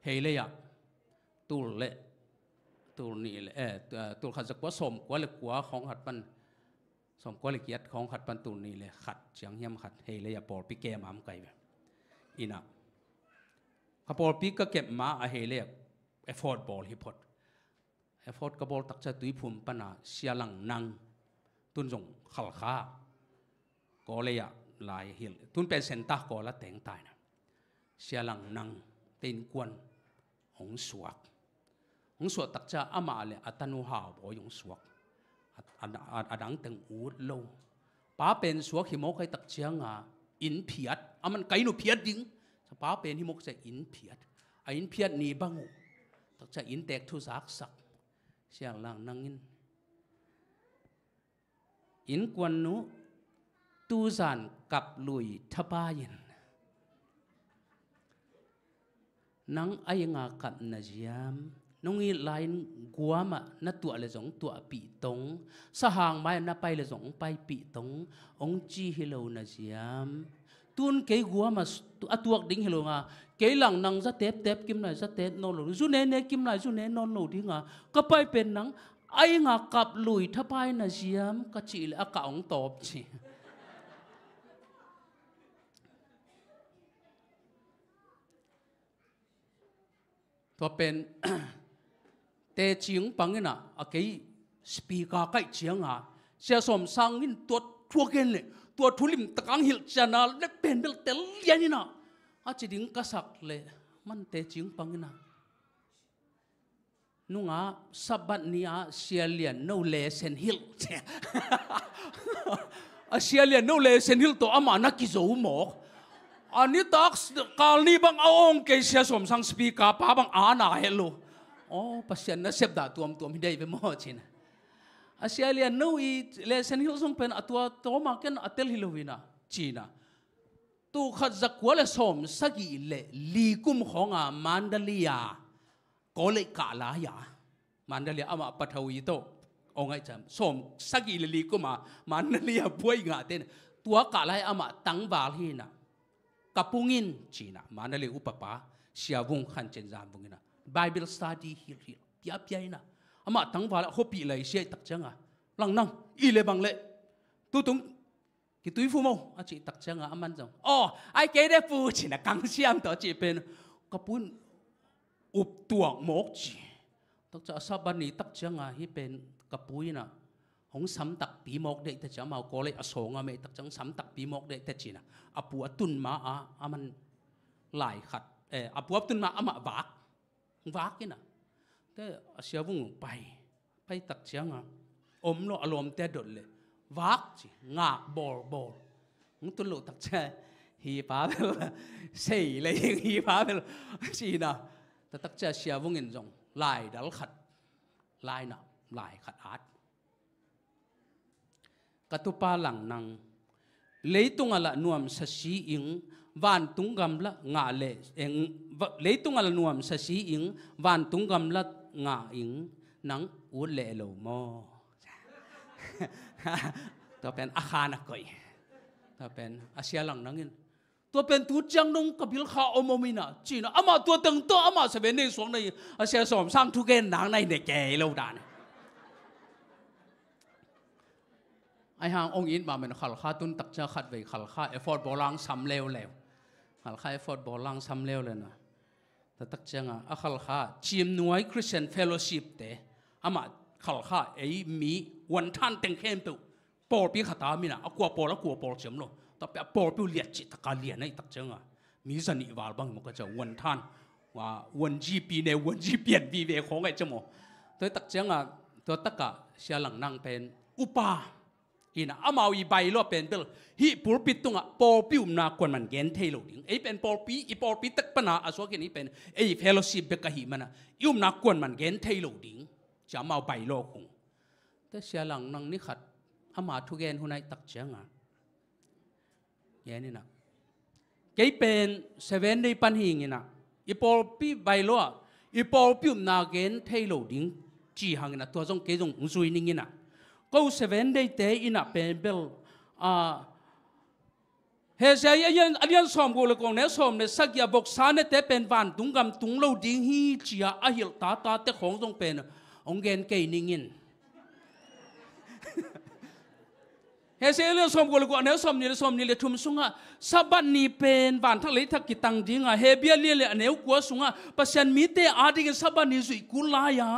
he le ya tul ni le tul khazak kwa som kwa le kwa khong hat pan som kwa le kiat khong hat pan tul ni le khat chiang hiam khat he le ya por pi ke mam kai ve ina ka por pi ka kep ma a he le effort ball hi pot effort ka ball tak cha tui phum pana sialang nang tun jong khal kha ko le ya lại hiểu tuân bên sen ta có là tiếng tài nè xe lăng năng tên quân hong suat tất cả ama le atanu hào bỏ hong suat adang từng út lâu bá bên suat hi mốc cái tất cả in phiat aman cái nó phiat dính bá bên hi mốc sẽ in phiat ni bang tất cả in tẹt thu giác sắc xe lăng năng in quân nó tu giàn cặp lùi tháp bayin nang ai nga cặp na jiam nong i line guama na tua le jong tua pi tong sa hang mai na pai le jong pai pi tong ong chi hilo na jiam tun ke guama atuak ding hilo nga ke lang nang za tep kim na za tep no lo zu ne kim na zu ne non lo ding nga ka pai pen nang ai nga cặp lùi tháp bai na jiam ka chi le aka ong top chiตัวเป็นเตจิงปังนะcái speaker cái chiangเสียสมสังอินตัวทัวเกนเลยตัวทุลิมตะกังหิลจานาเล็กเป็นเบลเตลยันนี่นะจิดิงกษักเลยมันเตจิงปังนะนุ่งสับบัดนี้เสียเลียนโนเลเซนฮิลเสียเลียนโนเลเซนฮิลตัวอามานักกิโจหมอกอันนี้ตักการนี้บางเอาองค์เกษียสมสังสปีกาป้าบางอาณาเฮโลโอ้ปัสยันนะเสพดาตัวไม่ได้ไปหมดชินะอาเซียเลียนนู้อีเลเซนฮิลส่งเป็นตัวมาเก็นอัตเตลฮิโลวินะจีนะตัวขัดจักวัวเลสมสกีเลลีกุมของมันดาลียาก็เลยกาลายามันดาลียาอามาปัทวีโตองค์ไอ้จำสมสกีเลลีกุมมันดาลียาป่วยงาเต้นตัวกาลายอามาตั้งบาลีนะkapungin China mana le upapa siawung khan chen jam bungina Bible study hil pia ina ama tangwala hopi lai sia tak changa lang nang ile bang le tu tung ki tui fu mo a chi tak changa aman jong ai ke de fu China kang siam to chi pen kapun up tuang mok chi tak cha sabani tak changa hi pen kapuina hong sam tak pi mok de ta cha mau ko le asonga me tak chang sam tak pi mok de ta china apu atun ma aman lai khat apu atun ma ama wak kina te asiawung pai tak chang om lo alom te dot le wak chi nga bor hong tun lo tak cha hi pa sei le hi pa china ta tak cha asiawung in jong lai dal khat lai na lai khat at katupa lang nang leitung ala nuam sa si ing van tung gam la nga le eng le tung al nuam sa si ing van tung gam la nga ing nang u le lo moตัวเป็นอาคารนักก่อยตัวเป็นอาเซียหลังนั่งอินตัวเป็นตัวจังนงกับพิลข้าอมมินะจีน่ะอามาตัวตึงตัวอามาเสเวนในสวงในอาเซียสอมสร้างทุกเกณฑ์หนังในเด็กแก่เราด่านไอหางองค์อินมาเป็นขัลข้าตุนตักจะขัดไว้ขัลข้าเอฟอร์ดบอลังซ้ำเร็วแล้วขัลข้าเอฟอร์ดบอลังซ้ำเร็วเลยนะแต่ตักจังอ่ะขัลข้าทีมหน่วยคริสเตียนเฟลโลชิพเตะอามาขัลข้าไอมีวันท่านเต็งเข้มตัวปอลปีขัดตามินะกลัวปอลแล้วกลัวปอลเฉียมโลแต่เป็นปอลปีเลียดจิตตะการเลียนในตักจังอ่ะมีสนิวาลบางมันก็จะวันท่านว่าวันจีปีในวันจีเปลี่ยนปีเวของไอ้เจ้าหมอตัวตักจังอ่ะตัวตักกะเสียหลังนั่งเป็นอุปาอีน่ะอามาอีใบล้อเป็นเบลฮิปูปิดตรงอ่ะปอลปีอุมนากวนมันเกณฑ์เทโลดิ้งไอ้เป็นปอลปีอีปอลปีตักปนาอาสวะเกนี้เป็นไอ้เฟลโลชิพเบกะฮิมันอ่ะอุมนากวนมันเกณฑ์เทโลดิ้งจะมาใบล้อคงแต่เสียหลังนั่งนี่ขัดอามาทุกเกณฑ์หุ่นไอ้ตักจังอ่ะแย่นี่นะเกี่ยเป็นเซเว่นในปัญหาอย่างนี้นะอีปอลปีใบล้ออีปอลปีอุมนาเกณฑ์เทโลดิ้งจีหังนะตัวจงเกี่ยจงอุ้งซุยนิ่งนะก็เซเว่นได้เตะอินะเป็นเบลเฮเซียยันสอมกูเลยกองเนี่ยสอมเนี่ยสักยาบอกสารเนี่ยเตะเป็นวันตุงกำตุงโลดิ้งฮีจีอาอหิลตาเตะของจงเป็นองเกณฑ์เกี่ยนิ่งเฮเซียเรื่องสมกุลกว่าเนี่ยสมนี่เลยทุ่มสุงอ่ะสับบันนี่เป็นบ้านทั้งหลายทักกิตังดิ้งอ่ะเฮเบียเลียนเนี่ยกว่าสุงอ่ะปัศยันมีเตอาดิกันสับบันนี่สุยกุลายะ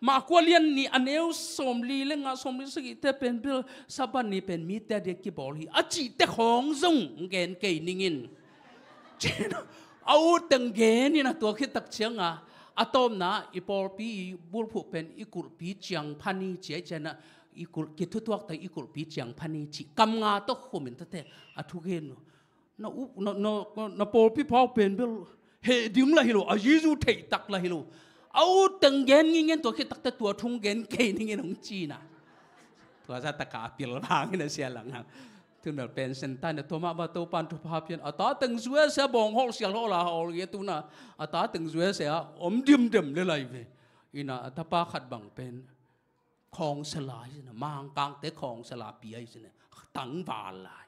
มากว่าเลียนนี่อันเนี่ยสมลีเล่งอ่ะสมลีสกิเตเป็นเบลสับบันนี่เป็นมีเตเด็กกี่บอลฮีอาจิเตของจงเกณฑ์เกยนิ่งเจนเอาตังเกณฑ์นี่นะตัวคิดตักเชียงอ่ะอะตอมนะอีปอลปีบุลผูเป็นอีกุลปีเจียงพันนี่เจเจนะอีกุลกิทุตัวแต่อีกุลปีเจียงพันนี่จิกำงาต้องขมินตั้งแต่อะทุกเห็นนะปอลปีพอเป็นเบลเฮดิ้งละฮิโลอายิจูเทตักละฮิโลเอาตังเงินเงี้ยตัวคิดตักแต่ตัวทุ่งเงินเกยนี่เงี้ยน้องจีน่ะตัวจะตะกาปิลบางนี่เสียหลังนะถึงแบบเป็นเซนตันเนี่ยตัวมาบ้าตัวปันทุพาเพียนอัตตาตึงสวยเสียบองหอกเสียหล่อละหอกเงี้ยตัวน่ะอัตตาตึงสวยเสียอมดิมเลยเว้ยอีน่ะอัตป้าขัดบังเป็นของสลายนะมางกางแต่ของสลาปีไอ้สินะตั้งบาลาย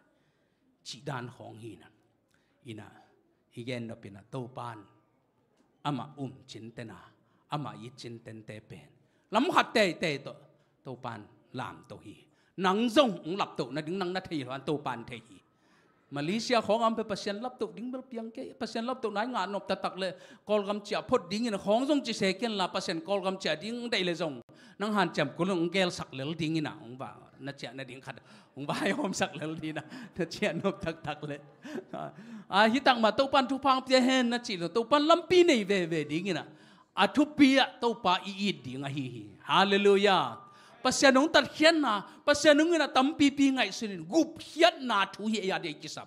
จีดานของฮีนะอีน่ะอีเกนเราเป็นตัวปันอามาจินเตนาอามายิจินเตนเตเป็นลำหัดเตตัวปันลามตัวฮีนังจงหลับตัวนะดิ้งนังนัทฮีวันตัวปันเทฮีมาเลเซียของอันเป็นเปอร์เซ็นต์ลับตัวดิ้งเบลเพียงแค่เปอร์เซ็นต์ลับตัวไหนงานนบตักเลยกอลกำจับพดดิ้งนะของจงจีเสกันละเปอร์เซ็นต์กอลกำจับดิ้งได้เลยจงนังหันจำกุลงเกลสักเลลดิ้งนะองบ่านัดเจ้านัดดิ้งขัดองบ่าให้ผมสักเลลดีนะนัดเจ้านบตักเลยฮิตังมาตัวปันทุพังเพียเห็นนัดจีตัวปันลำปีในเวดิ้งนะอัทุปีอะตัวปาอีดดิ้งฮีฮาเลลูยาpasal nung terkian na, pasal nung ina tampi pingai sinin, gup hiat na tuhi ya dia kisap,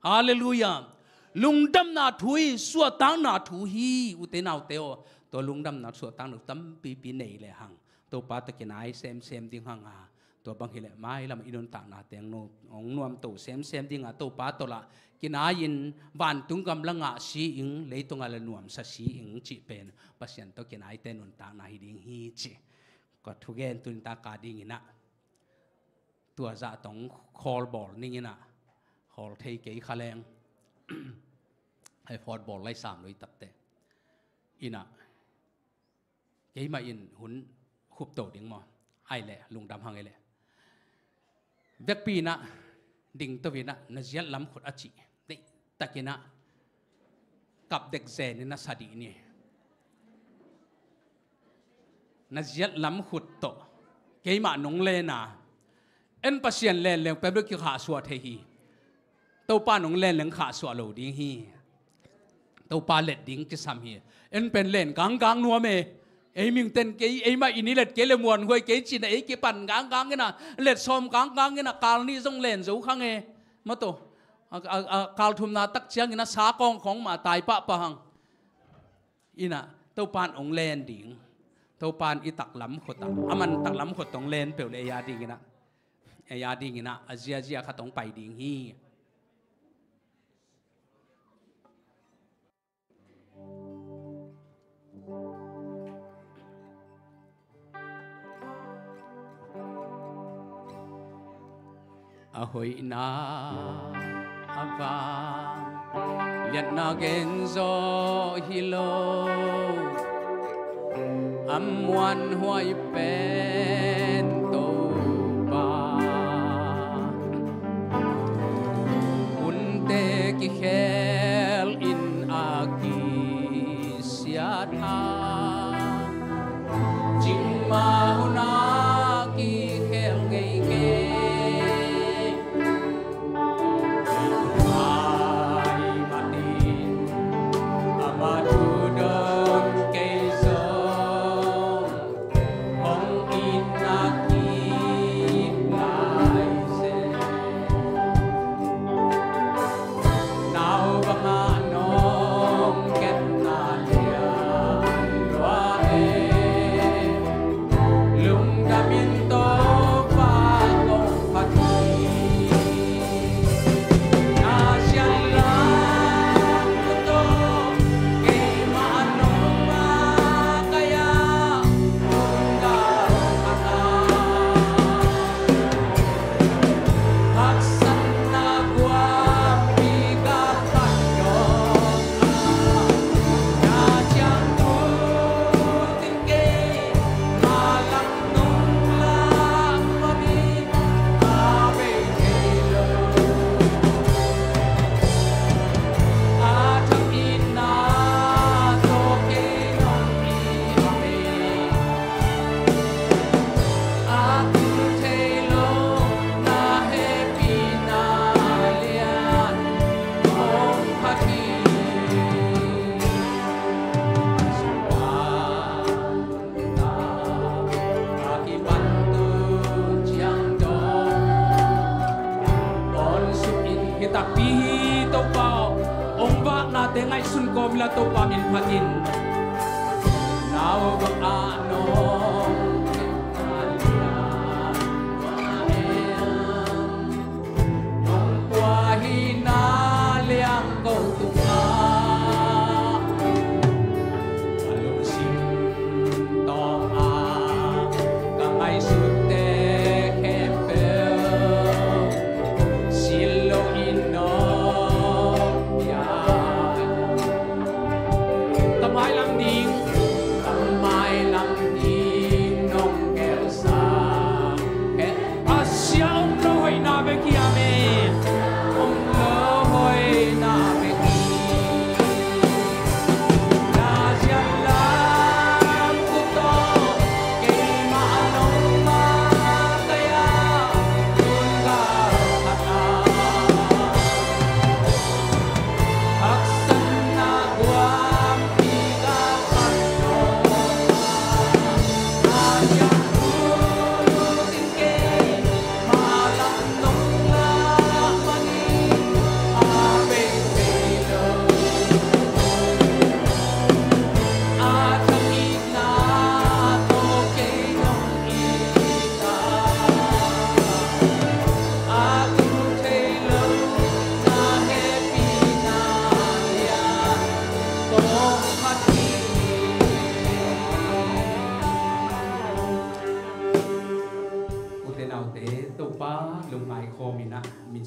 haleluya, lungdam na tuhi, suatang na tuhi, utena uteo, to lungdam na suatang na tampi pinai le hang, to pata kinai sem ding hang ha, to bang hile mai lam inun tak na teng no, ong nuam to sem ding ha, to pato la kinain van tunggam langa si ing leitung ala nuam sa si ing ci pen, pasal to kinai tenun tak na hiding hi ci. ก็ทุกเย็นตุนตากาดิ่งนะตัวจะต้องคอลบอลนี่นะคอลเทเกย์ขาแรงให้ฟอร์ดบอลไล่สามเลยตัดเตะอินะเกย์มาอินหุ่นขุบโตดิ่งมาไอเล่ลุงดำหังไอเล่เด็กปีนะดิ่งตัววินะนเจียล้ำขุดอาจิเด็กตะกินะกับเด็กเซนนี่นะสาดีนี่นัดยัดล้ำขุดโตเกี่ยมาหนงเลน่ะเอ็นปัศยันเลนเลี้ยงเป็นเรื่องขาสวดเฮีตัวป้าหนงเลนเลี้ยงขาสวดโหลดิ้งฮีตัวป้าเล็ดดิ้งจะซ้ำฮีเอ็นเป็นเลนกางนัวเมไอ้มิงเต้นเกี่ยไอ้มาอินี่เล็ดเกี่ยเลยมวนหวยเกี่ยจีนไอ้เกี่ยปั่นกางกันนะเล็ดซ้อมกางกันนะกาลนี่ส่งเลนสูงข้างเอมาตัวกาลทุมนาตักเชียงนะสากองของมาตายปะปะหังอินะตัวป้าหนงเลนดิ้งตัวปานอีตักล้ำขดอ่ะมันตักล้ำขดต้องเล่นเปล่าเลยยาดิ่งนะยาดิ่งนะอาเจียขัดต้องไปดิ่งฮี ahoy na ava liat na genzo hilo amwan huay pen to pa unte ki khel in aki siat ha jimma huna ki khel ngei ke la to pa min phatin naw ba ano nong qua hi na liang go tu a alung sim to a ka mai su te kempe silo ino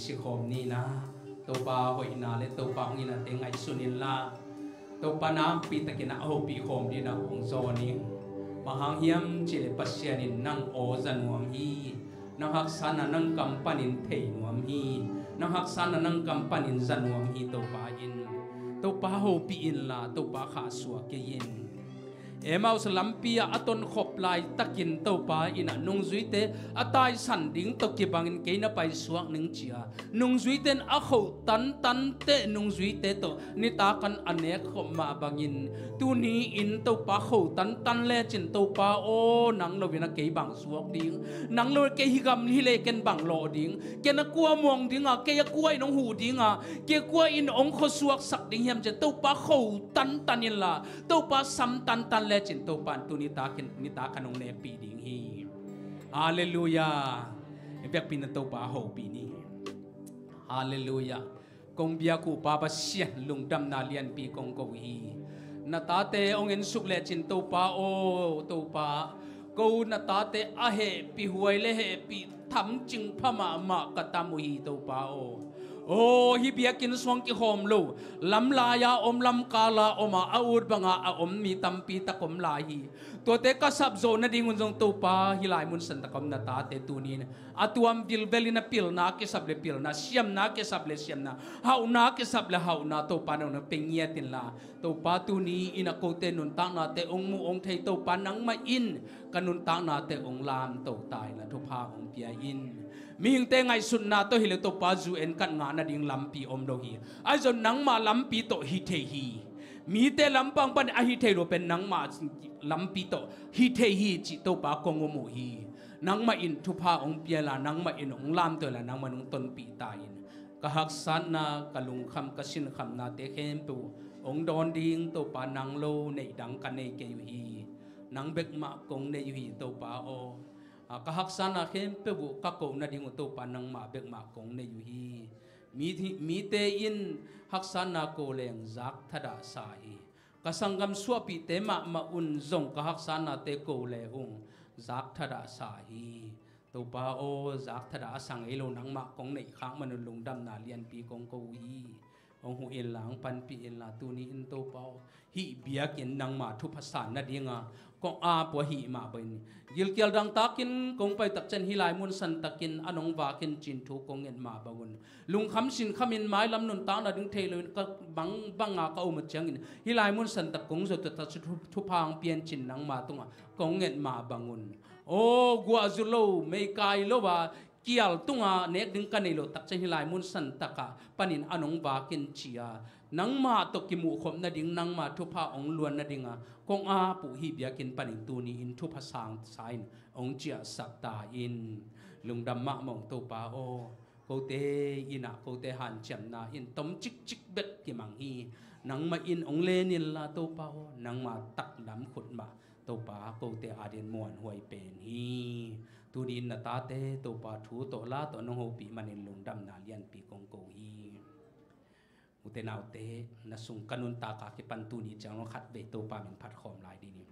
si khom ni na to pa hoi na le to pa ngi na te ngai sunin la to pa nam pi takina ho pi khom ni na ong zo ni mahang hiam chi le pasyanin nang o zanuam hi nang hak sana nang kampanin thei nuam hi nang hak sana nang kampanin zanuam hi to pa ho pi in la to pa kha suwa ke yin emau salampia aton khop lai takin to pa ina nung zuite atai san ding to ki bangin ke na pai suak ning chia nung zuiten a kho tan te nung zuite to ni ta kan anek khom ma bangin tu ni in to pa kho tan le chin to pa o nang lo wina ke bang suak ding nang lo ke higam hi le ken bang lo ding ke na kwa mong ding a ke ya kwa nong hu ding a ke kwa in ong kho suak sak ding hem je to pa kho tan in la to pa sam tan le chin to pan tu ni ta kanong ne pi ding hi hallelujah ebek pin to pa ho pi ni hallelujah kong bia ku pa ba sian lung dam na lian pi kong ko hi na ta te ong en suk le chin to pa o to pa กูนาตาเตอเหปีหวยเลเหปีทำจึงพม่ามากตามุฮีตัวป้าโอ้ฮิเบียกินสวงกิโฮมลูลำลายาอมลำกาลาอมาอาอุดบังอาอมมีตัมปีตะกมลาฮีตัวเตกสับโซนดิ่งุนจงตัวป้าฮิลายมุนสันตะกมนาตาเตตูนีนอาตัวมบิลเบลินาปิลนาเกสับเลปิลนาเซียมนาเกสับเลเซียมนาฮาวนาเกสับเลฮาวนาตัวป้านังเป็นเงียตินลาตัวป้าตูนีอินักโกเตนุนตังนาเตองมูองไทยตัวป้านังมาอินกันุนตังนาเตองลามตัวตายละทุพาองเปียอินมีหิงเตงไงสุนนาโตฮิเลโตปาจูเอ็นกันงานาดิงลำปีอมโลฮีไอจนนังมาลำปีโตฮิเทฮีมีเตลำปังปันอฮิเทโรเป็นนังมาลำปีโตฮิเทฮีจิโตปากงโมฮีนังมาอินทุพาองเปียลานังมาอินองลามตัวละนังมานุงตนปีตายินกะฮักสันนากะลุงคำกะสินคำนาเตเข้มปูองดอนดิงโตปานังโลในดังกันในเกยุฮีนังเบกมากงในยุฮีโตปาโอกะฮักสันนาเข้มเปบุกะโกนาดิงโตปานังมาเบกมากงในยุฮีมีเตอินฮักสันนาโกเลงจักทดาสาฮีกะสังกัมสวปีเตมาอุนจงกะฮักสันนาเตโกเลองจักทดาสาฮีตัวป้าโอจักทดาสังเอโลนังมากงในข้างมนุษย์ลุงดำนาเลียนปีกงโกฮีองหูเอลหลังปันปีเอลลาตูนี้อินตัวป้าฮิเบียกินนังมาทุภาษานาดิงากงอาปัวหิมาเป็นยิลเกียลดังตากินกงไปตักเจนฮิลายมุนสันตะกินอนงวากินจินทุกงเงินมาบังุนลุงคำสินคำอินไม้ลำนุนตานาดึงเทลก็บังก็อุมจังอินฮิลายมุนสันตะกงสุดตัดทุพางเปลี่ยนจินนังมาตุงกงเงินมาบังุนโอ้กัวจุโลไม่กายโลว่าเกียลตุงเนกดึงกันในโลตักเจนฮิลายมุนสันตะกะปนินอนงวากินเชียนังมาตกิมูขมนาดิงนังมาทุพาองล้วนนาดิงกงอาปุหิเบียกินปนิตูนีอินทุภาษาสายองเจียสักตาอินลุงดำมะมองตัวป้าโอโกเตอินะโกเตหันเจียมนาอินต้มจิกเบ็ดกิมังฮีนังมาอินองเลนินลาตัวป้าโอนังมาตักดำขุดมาตัวป้าโกเตอาเดียนมวนหวยเป็นฮีตูดินนาตาเตตัวป้าทูตัวลาตัวนงโฮปีมันอินลุงดำนาเลียนปีกงโกฮีอุเตนาวเตนสุงกันุนตากาคิปันตูนีจังลขัดเบโตปามินพัดขอมลายดีนี่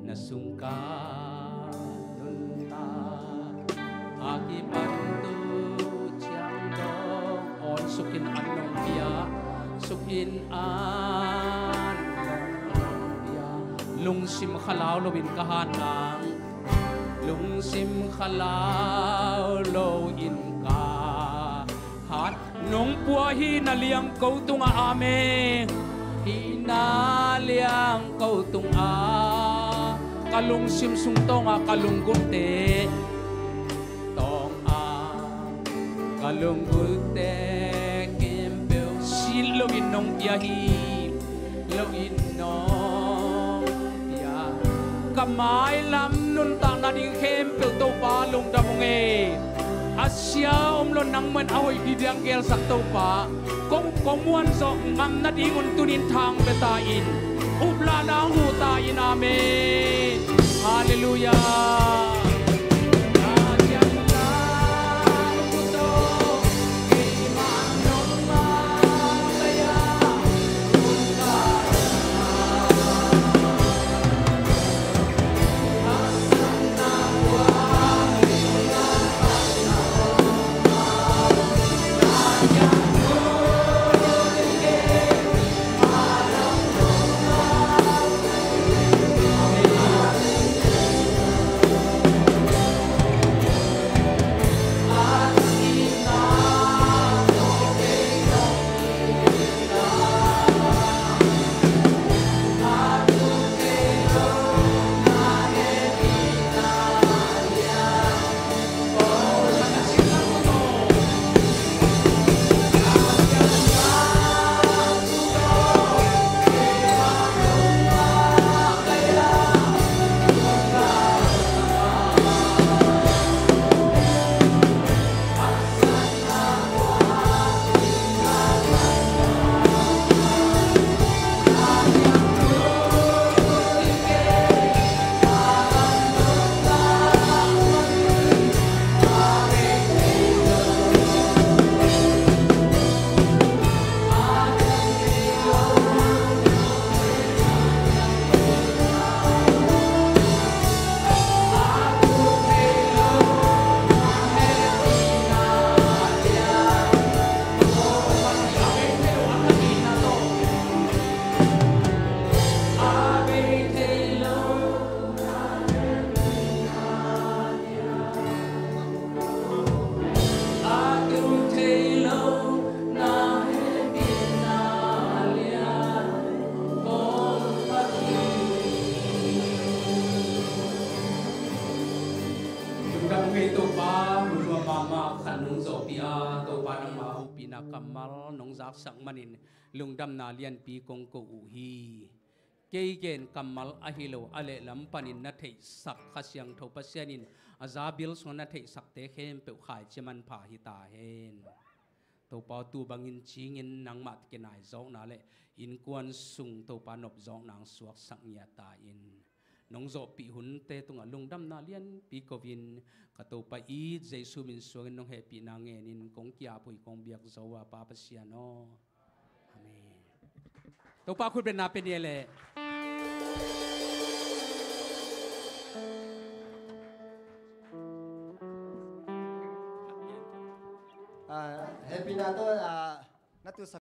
นสุงกันุนตาคิปันตูจังลออนสุกินอันนงเบียสุกินอันนงเบียลุงซิมขลาวโลบินกะฮานนางลุงซิมขลาวโลอินกาฮัดนงปัวฮีนาเลียงกูตุงอาเมฮีนาเลียงกูตุงอากะลุงซิมซุงตงกะลุงกุเตตองอากะลุงกุเตกิมเบลซิลโลอินนงเปียฮีโลอินนงเปียกะไม้ลำนุนตางนาดิเข้มเปลโตปาลุงดำเงอาเซียอมลนังมันเอาไอ้ดีเดียงเกลสักตัวป่ากงมวนสองงำนาดีงุนตุนินทางเบตาอินอุบลานาหูตาอินอาเมนฮาเลลูยา to pa nang ma hu pi na kamal nong zak sak manin lungdam na lian pi kong ko u hi kei gen kamal a hilo ale lam panin na thei sak khasyang tho pasianin azabil so na thei sak te khem pe khai cheman pha hi ta hen to pa tu bangin chingin nang mat ke nai zong na le in kwan sung to pa nop zong nang suak sak nya ta in nong zo pi hun te tunga lungdam na lian pi kovin ka to pa I jesu min suangin nong he pi na nge nin kong kya pui kong biak zowa pa pasiano amen to pa khut ben na pe ni le happy na to na tu